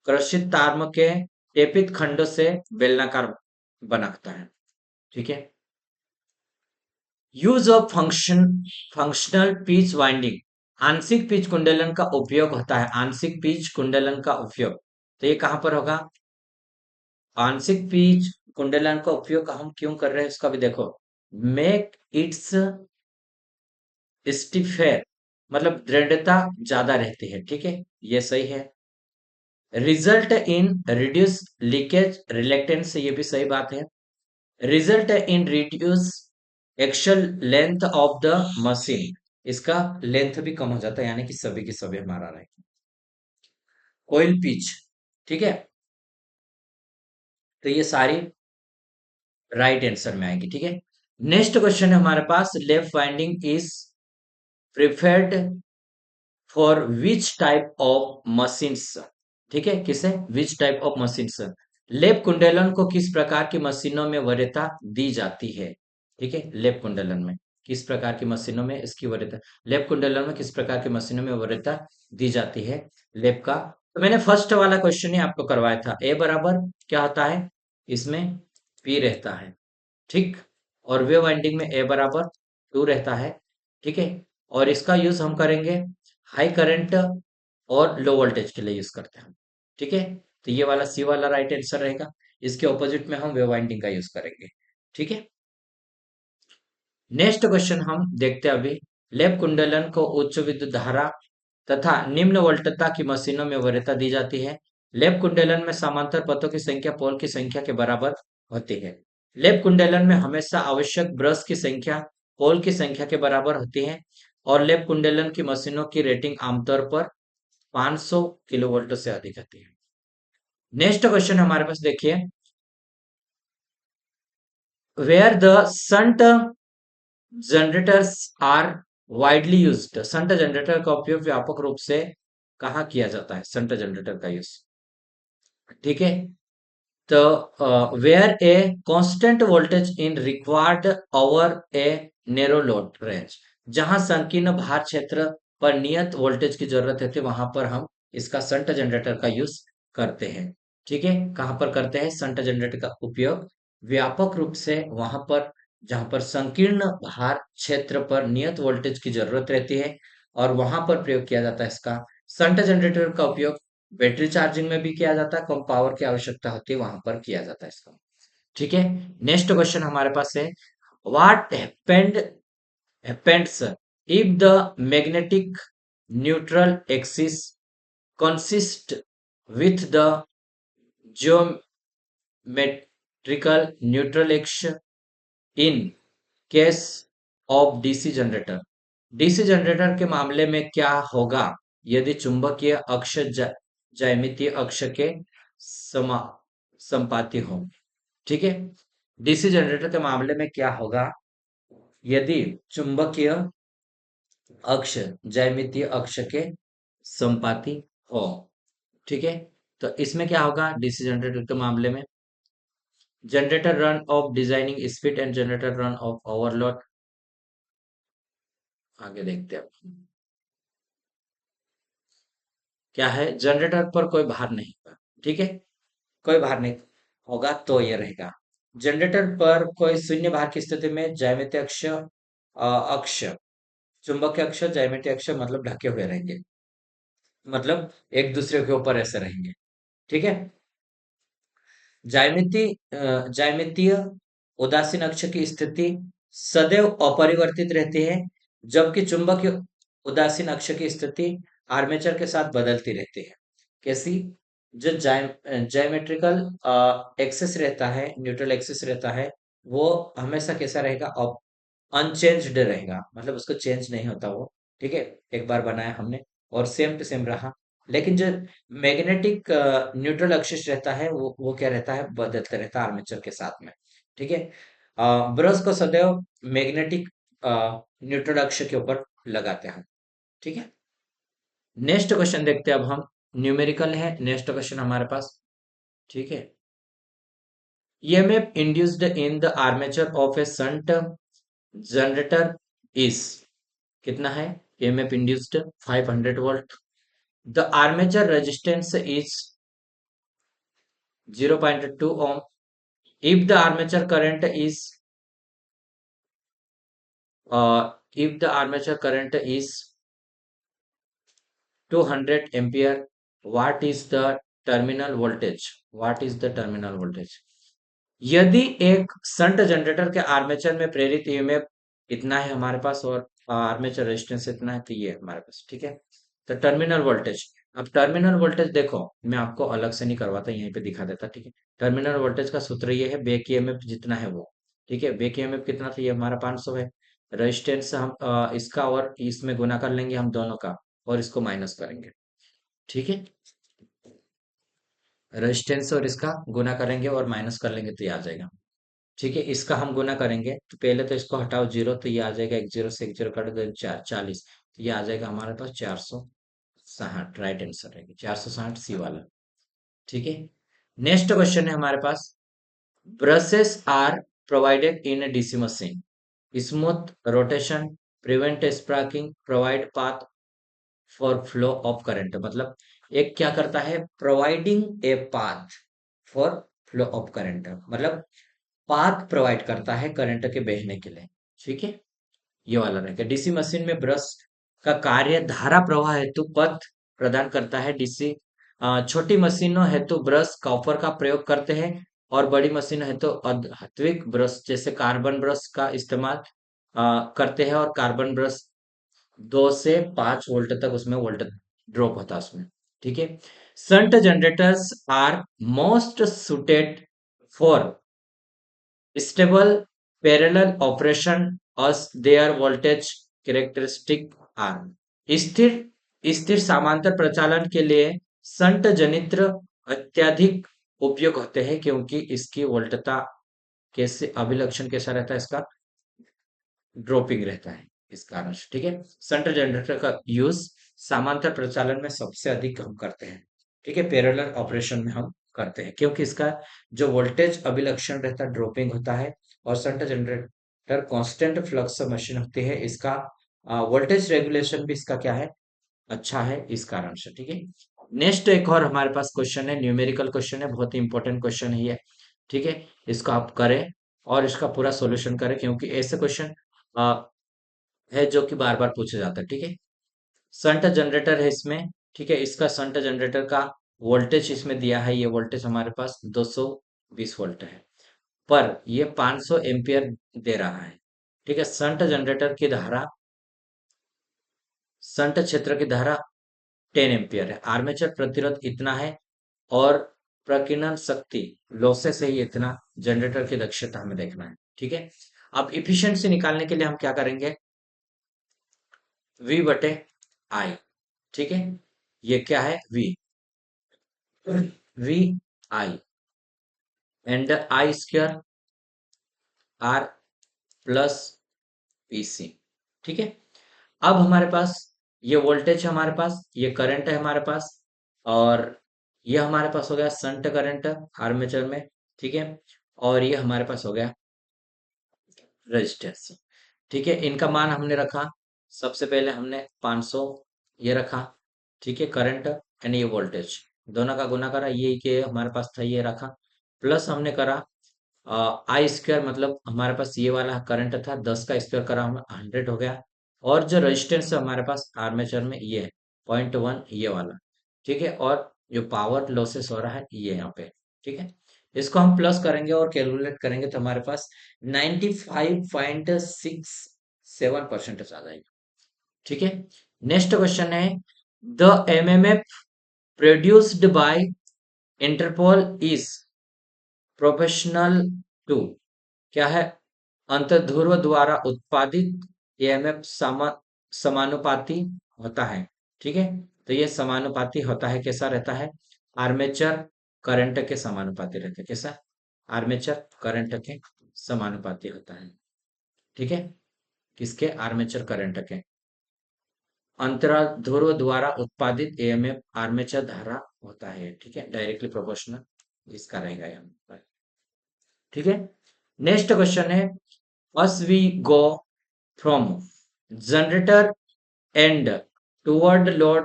कृषित तार के टेपित खंडों से बेलनाकार बनाता है। ठीक है, use of functional pitch winding. आंशिक पिच कुंडलन का उपयोग होता है। आंशिक पिच कुंडलन का उपयोग, तो ये कहां पर होगा? आंशिक पिच कुंडलन का उपयोग हम क्यों कर रहे हैं इसका भी देखो। मेक इट्स स्टिफेर, मतलब दृढ़ता ज्यादा रहती है। ठीक है, ये सही है। Result in reduce leakage reluctance, ये भी सही बात है। Result in reduce action length of the machine, इसका लेंथ भी कम हो जाता है, यानी कि सभी की सभी हमारा रहेगा। कोयल पिच, ठीक है, तो ये सारी राइट आंसर में आएगी। ठीक है, नेक्स्ट क्वेश्चन है हमारे पास lap winding is preferred for which type of machines. ठीक है, किसे? Which type of machines. Lap कुंडलन को किस प्रकार की मशीनों में वरीयता दी जाती है? ठीक है, लेप कुंडलन में किस प्रकार की मशीनों में इसकी वरीयता, लेप कुंडलन में किस प्रकार की मशीनों में वरीयता दी जाती है लेप का? तो मैंने फर्स्ट वाला क्वेश्चन ही आपको करवाया था। ए बराबर क्या होता है इसमें? पी रहता है। ठीक, और वेव वाइंडिंग में ए बराबर 2 रहता है। ठीक है, और इसका यूज हम करेंगे हाई करंट और लो वोल्टेज के लिए यूज करते हैं। ठीक है, तो ये वाला सी वाला राइट आंसर रहेगा। इसके ऑपोजिट में हम वेव वाइंडिंग का यूज करेंगे। ठीक है, नेक्स्ट क्वेश्चन हम देखते हैं अभी। लैप कुंडलन को उच्च विद्युत धारा तथा निम्न वोल्टता की मशीनों में वरीयता दी जाती है। लैप कुंडलन में समांतर पथों की संख्या पोल की संख्या के बराबर होती है। लैप कुंडलन में हमेशा आवश्यक ब्रश की संख्या पोल की संख्या के बराबर होती है, और लैप कुंडलन की मशीनों की रेटिंग आमतौर पर 500 किलोवोल्ट से अधिक होती है। नेक्स्ट क्वेश्चन हमारे पास देखिए, where the shunt generators are widely used. Shunt generator का उपयोग व्यापक रूप से कहाँ किया जाता है? संट जनरेटर का यूज, ठीक है, तो where a constant voltage in required over a narrow load range. जहां संकीर्ण भार क्षेत्र पर नियत वोल्टेज की जरूरत होती है वहां पर हम इसका संट जनरेटर का यूज करते हैं। ठीक है, कहां पर करते हैं संट जनरेटर का उपयोग? व्यापक रूप से वहां पर जहां पर संकीर्ण भार क्षेत्र पर नियत वोल्टेज की जरूरत रहती है और वहां पर प्रयोग किया जाता है इसका। संट जनरेटर का उपयोग बैटरी चार्जिंग में भी किया जाता है, कम पावर की आवश्यकता होती है वहां पर किया जाता है इसका। ठीक है। नेक्स्ट क्वेश्चन हमारे पास है, what happens if the magnetic neutral axis consist with the geometrical neutral axis in case of DC generator. DC generator के मामले में क्या होगा यदि चुंबकीय अक्ष ज्यामितीय अक्ष के समा संपाती हो। ठीक है। डीसी जनरेटर के मामले में क्या होगा यदि चुंबकीय अक्ष ज्यामितीय अक्ष के संपाती हो। ठीक है। तो इसमें क्या होगा डीसी जनरेटर के मामले में, generator run of designing speed and generator run of overload. आगे देखते हैं क्या है, जनरेटर पर कोई भार नहीं होगा। ठीक है। कोई भार नहीं होगा तो ये रहेगा, जनरेटर पर कोई शून्य भार की स्थिति में ज्यामितीय अक्ष अक्ष चुंबकीय अक्ष ज्यामितीय अक्ष मतलब ढके हुए रहेंगे, मतलब एक दूसरे के ऊपर ऐसे रहेंगे। ठीक है। ज्यामितीय उदासीन अक्ष की स्थिति सदैव अपरिवर्तित रहती है, जबकि चुंबकीय उदासीन अक्ष की स्थिति आर्मेचर के साथ बदलती रहती है। कैसी, जो ज्योमेट्रिकल एक्सिस रहता है, न्यूट्रल एक्सिस रहता है, वो हमेशा कैसा रहेगा, अनचेंज्ड रहेगा, मतलब उसको चेंज नहीं होता वो। ठीक है। एक बार बनाया हमने और सेम टू सेम रहा। लेकिन जो मैग्नेटिक न्यूट्रल एक्सिस रहता है वो क्या रहता है, बदलता रहता है आर्मेचर के साथ में। ठीक है। ब्रश को सदैव मैग्नेटिक न्यूट्रल अक्ष के ऊपर लगाते हैं। ठीक है। नेक्स्ट क्वेश्चन देखते हैं अब हम, न्यूमेरिकल है नेक्स्ट क्वेश्चन हमारे पास। ठीक है। EMF induced in the armature of a shunt generator is, कितना है EMF induced 500 volt. The armature resistance is 0.2 ohm. If the armature current is if the armature current is 200 ampere, what is the terminal voltage? What is the terminal voltage? यदि एक shunt generator के armature में प्रेरित EMF इतना है हमारे पास और armature resistance इतना है, तो ये है हमारे पास। ठीक है। तो टर्मिनल वोल्टेज, अब टर्मिनल वोल्टेज देखो मैं आपको अलग से नहीं करवाता, यहीं पे दिखा देता। ठीक है। टर्मिनल वोल्टेज का सूत्र ये है, बैक ईएमएफ जितना है वो। ठीक है। बैक ईएमएफ कितना था, ये हमारा 500 है। रेजिस्टेंस हम इसका और इसमें गुना कर लेंगे हम दोनों का और इसको माइनस करेंगे। ठीक है। रेजिस्टेंस और इसका गुना करेंगे और माइनस कर लेंगे तो ये आ जाएगा। ठीक है। इसका हम गुना करेंगे तो पहले तो इसको हटाओ जीरो, तो ये आ जाएगा, एक जीरो से एक जीरो कट गए, 40, तो ये आ जाएगा हमारे पास 460। राइट आंसर रहेगा 460 सी वाला। ठीक है। नेक्स्ट क्वेश्चन है हमारे पास, brushes are provided in DC machine, smooth rotation, prevent sparking, provide path for flow of current. मतलब एक क्या करता है, providing a path for flow of current, मतलब पाथ प्रोवाइड करता है करंट के बहने के लिए। ठीक है। ये वाला रहेगा। डीसी मशीन में ब्रश का कार्य धारा प्रवाह हेतु पथ प्रदान करता है। डीसी छोटी मशीनों हेतु ब्रश कॉपर का प्रयोग करते हैं और बड़ी मशीन हेतु आधुनिक ब्रश जैसे कार्बन ब्रश का इस्तेमाल करते हैं, और कार्बन ब्रश 2 से 5 वोल्ट तक उसमें वोल्ट ड्रॉप होता है उसमें। ठीक है। Shunt generators are most suited for stable parallel operation as their voltage characteristic are। स्थिर स्थिर समांतर प्रचालन के लिए संट जनित्र अत्यधिक उपयोग होते हैं, क्योंकि इसकी वोल्टता कैसे अभिलक्षण कैसा रहता है, इसका ड्रॉपिंग रहता है इस कारण से। ठीक है। संट जनरेटर का यूज समांतर प्रचालन में सबसे अधिक हम करते हैं। ठीक है। पैरेलल ऑपरेशन में हम करते हैं क्योंकि इसका जो वोल्टेज अभिलक्षण रहता है ड्रॉपिंग होता है, और shunt generator constant flux machine होती है, इसका वोल्टेज रेगुलेशन भी इसका क्या है, अच्छा है इस कारण से। ठीक है। नेक्स्ट एक और हमारे पास क्वेश्चन है, न्यूमेरिकल क्वेश्चन है, बहुत ही इंपॉर्टेंट क्वेश्चन है ये। ठीक है। इसको आप करें और इसका पूरा सॉल्यूशन करें, क्योंकि ऐसे क्वेश्चन है जो कि बार बार पूछा जाता है। ठीक है, शंट जनरेटर है इसमें। ठीक है, इसका शंट जनरेटर का वोल्टेज इसमें दिया है, ये वोल्टेज हमारे पास 220 वोल्ट है, पर ये 500 एम्पियर दे रहा है। ठीक है, शंट क्षेत्र की धारा 10 एम्पियर है, आर्मेचर प्रतिरोध इतना है, और प्रकीर्णन शक्ति लॉसेस है ये इतना, जनरेटर की दक्षता हमें देखना है। ठीक है, अब इफिशिएंसी निकालने के लिए हम क्या करेंगे, V बटे I। ठीक है, ये क्या है, V I and I square R plus PC. ठीक है, अब हमारे पास ये वोल्टेज है, हमारे पास ये करंट है हमारे पास, और ये हमारे पास हो गया शंट करंट आर्मेचर में। ठीक है, और ये हमारे पास हो गया रेजिस्टेंस। ठीक है, इनका मान हमने रखा, सबसे पहले हमने 500 ये रखा। ठीक है, करंट एंड ये वोल्टेज, दोनों का गुना करा, ये के हमारे पास था ये रखा, प्लस हमने करा आई स्क्वायर, मतलब हमारे पास ये वाला करंट था, 10 का स्क्वायर करा, हम 100 हो गया, और जो रेजिस्टेंस है हमारे पास आर्मेचर में ये है 0.1 ये वाला। ठीक है, और जो पावर लॉसेस हो रहा है ये यहाँ पे। ठीक है, इसको हम प्लस करेंगे और कैलकुलेट करेंगे तो हमारे पास 95.67% आ जाएगा। ठीक है, नेक्स्ट क्वेश्चन है, the MMF produced by interpole is professional to, क्या है, अंतर्ध्रुव द्वारा उत्पादित ईएमएफ समानुपाती होता है। ठीक है, तो ये समानुपाती होता है, कैसा रहता है, आर्मेचर करंट के समानुपाती रहता है, कैसा, आर्मेचर करंट के समानुपाती होता है। ठीक है, किसके, आर्मेचर करंट के, अंतराल ध्रुव द्वारा उत्पादित ईएमएफ आर्मेचर धारा होता है। ठीक है, डायरेक्टली प्रोपोर्शनल इसका रहेगा यहाँ पर। ठीक है, नेक्स्ट क्वेश्चन है, as we go from generator end toward load,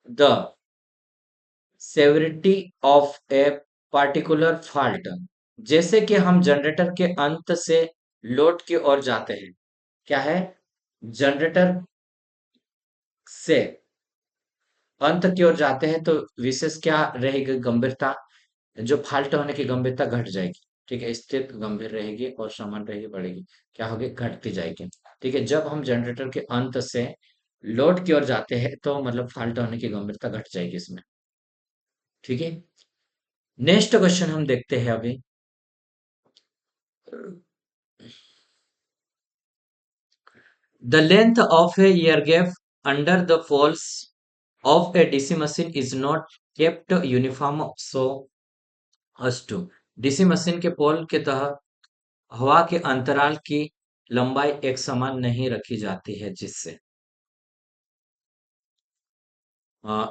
the severity of a particular fault, जैसे कि हम जनरेटर के अंत से लोड की ओर जाते हैं, क्या है, जनरेटर से अंत की ओर जाते हैं तो विशेष क्या रहेगी, गंभीरता, जो फाल्ट होने की गंभीरता घट जाएगी। ठीक है, स्थिर गंभीर रहेगी और समान रहेगी, बढ़ेगी, क्या होगी, घटती जाएगी। ठीक है, जब हम जनरेटर के अंत से लोड की ओर जाते हैं तो मतलब फाल्ट होने की गंभीरता घट जाएगी इसमें। ठीक है, नेक्स्ट क्वेश्चन हम देखते हैं अभी, the length of a air gap under the poles of a DC machine is not kept uniform so as to, DC machine के पोल के तहत हवा के अंतराल की लंबाई एक समान नहीं रखी जाती है, जिससे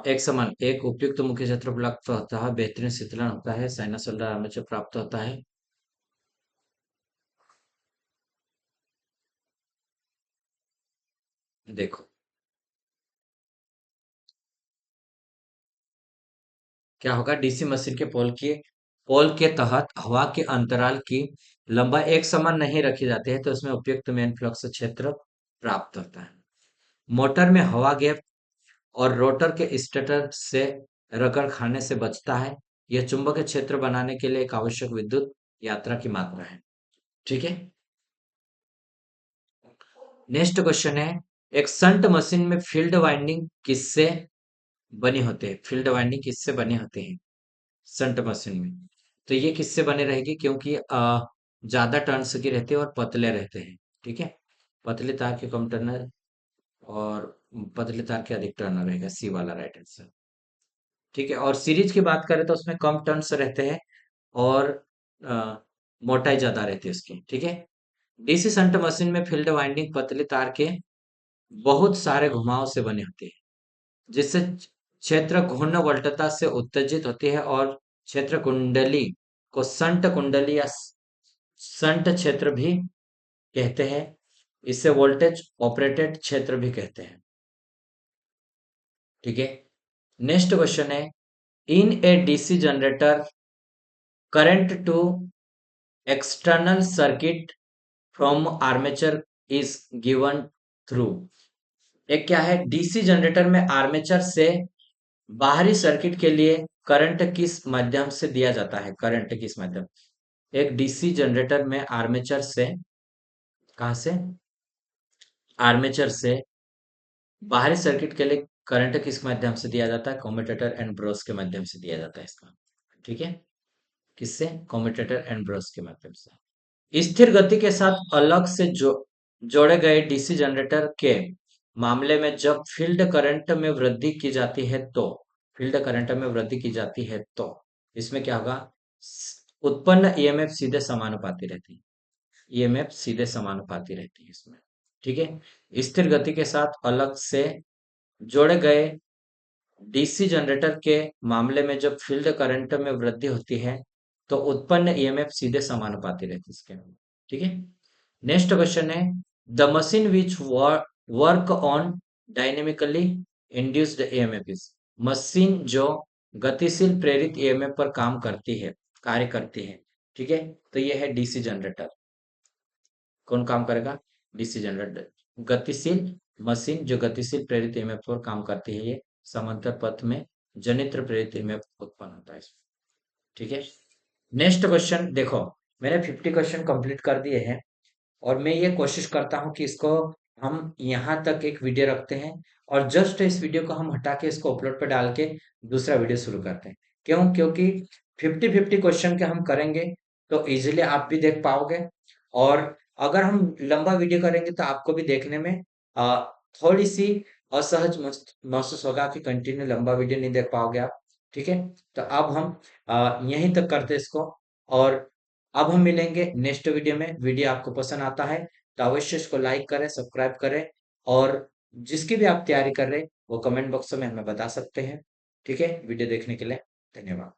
एक समान एक उपयुक्त मुख्य क्षेत्र प्राप्त होता है, बेहतरीन शीतलन होता है, साइनसोइडल आर्मेचर प्राप्त होता है। देखो क्या होगा, डीसी मशीन के पोल के तहत हवा के अंतराल की लंबाई एक समान नहीं रखी जाती है, तो उसमें उपयुक्त मेन फ्लक्स क्षेत्र प्राप्त होता है। मोटर में हवा गैप और रोटर के स्टेटर से रगड़ खाने से बचता है, यह चुंबकीय क्षेत्र बनाने के लिए एक आवश्यक विद्युत यात्रा की मात्रा है। ठीक है, नेक्स्ट क्वेश्चन है, एक संट मशीन में फील्ड वाइंडिंग किससे बनी होते हैं, फील्ड वाइंडिंग किससे बने होते हैं संट मशीन में, तो ये किससे बने रहेगी, क्योंकि ज्यादा टर्न्स की रहती है और पतले रहते हैं। ठीक है, पतले तार के कम टर्नर और पतले तार के अधिक टर्नर रहेगा, सी वाला राइट आंसर। ठीक है, और सीरीज की बात करें तो उसमें कम टर्न्स रहते हैं और अ, मोटाई ज्यादा रहती है उसकी। ठीक है, डीसी शंट मशीन में फील्ड वाइंडिंग पतले तार के बहुत सारे घुमाव से बने होते हैं, जिससे क्षेत्र घूर्णन वोल्टता से उत्तेजित होती है, और क्षेत्र कुंडली को संट कुंडली या संट क्षेत्र भी कहते हैं, इसे वोल्टेज ऑपरेटेड क्षेत्र भी कहते हैं। ठीक है, नेक्स्ट क्वेश्चन है, in a DC generator current to external circuit from armature is given through. एक क्या है, डीसी जनरेटर में आर्मेचर से बाहरी सर्किट के लिए करंट किस माध्यम से दिया जाता है, करंट किस माध्यम, एक डीसी जनरेटर में आर्मेचर से, कहां से, आर्मेचर से बाहरी सर्किट के लिए करंट किस माध्यम से दिया जाता है, कम्यूटेटर एंड ब्रश के माध्यम से दिया जाता है इसका। ठीक है, किससे, कम्यूटेटर एंड ब्रश के माध्यम से। स्थिर गति के साथ अलग से जोड़े गए डीसी जनरेटर के मामले में जब फील्ड करंट में वृद्धि की जाती है तो, फील्ड करंट में वृद्धि की जाती है तो इसमें क्या होगा, उत्पन्न ईएमएफ सीधे समानुपाती रहती है, ईएमएफ सीधे समानुपाती रहती है इसमें। ठीक है, स्थिर गति के साथ अलग से जोड़े गए डीसी जनरेटर के मामले में जब फील्ड करंट में वृद्धि होती है तो उत्पन्न ईएमएफ सीधे समानुपाती रहती है इसके। ठीक है, नेक्स्ट क्वेश्चन है, the machine which work on dynamically induced EMF is, machine जो गतिशील प्रेरित ईएमएफ पर काम करती है, कार्य करती है। ठीक है, तो ये है डीसी जनरेटर। कौन काम करेगा, डीसी जनरेटर। गतिशील मशीन जो गतिशील प्रेरित ईएमएफ पर काम करती है, ये समांतर पथ में जनित्र प्रेरित ईएमएफ उत्पन्न होता है इसमें। ठीक है, नेक्स्ट क्वेश्चन देखो, मैंने 50 क्वेश्चन कंप्लीट कर दिए हैं और मैं ये कोशिश करता हूँ कि इसको हम यहाँ तक एक वीडियो रखते हैं और जस्ट इस वीडियो को हम हटा के इसको अपलोड पे डाल के दूसरा वीडियो शुरू करते हैं। क्यों, क्योंकि 50-50 क्वेश्चन के हम करेंगे तो इजीली आप भी देख पाओगे, और अगर हम लंबा वीडियो करेंगे तो आपको भी देखने में थोड़ी सी असहज महसूस होगा कि कंटिन्यू लंबा वीडियो नहीं देख पाओगे आप। ठीक है, तो अब हम यहीं तक करते हैं इसको, और अब हम मिलेंगे नेक्स्ट वीडियो में। वीडियो आपको पसंद आता है तो अवश्य इसको लाइक करें, सब्सक्राइब करें, और जिसकी भी आप तैयारी कर रहे हैं वो कमेंट बॉक्स में हमें बता सकते हैं। ठीक है, वीडियो देखने के लिए धन्यवाद।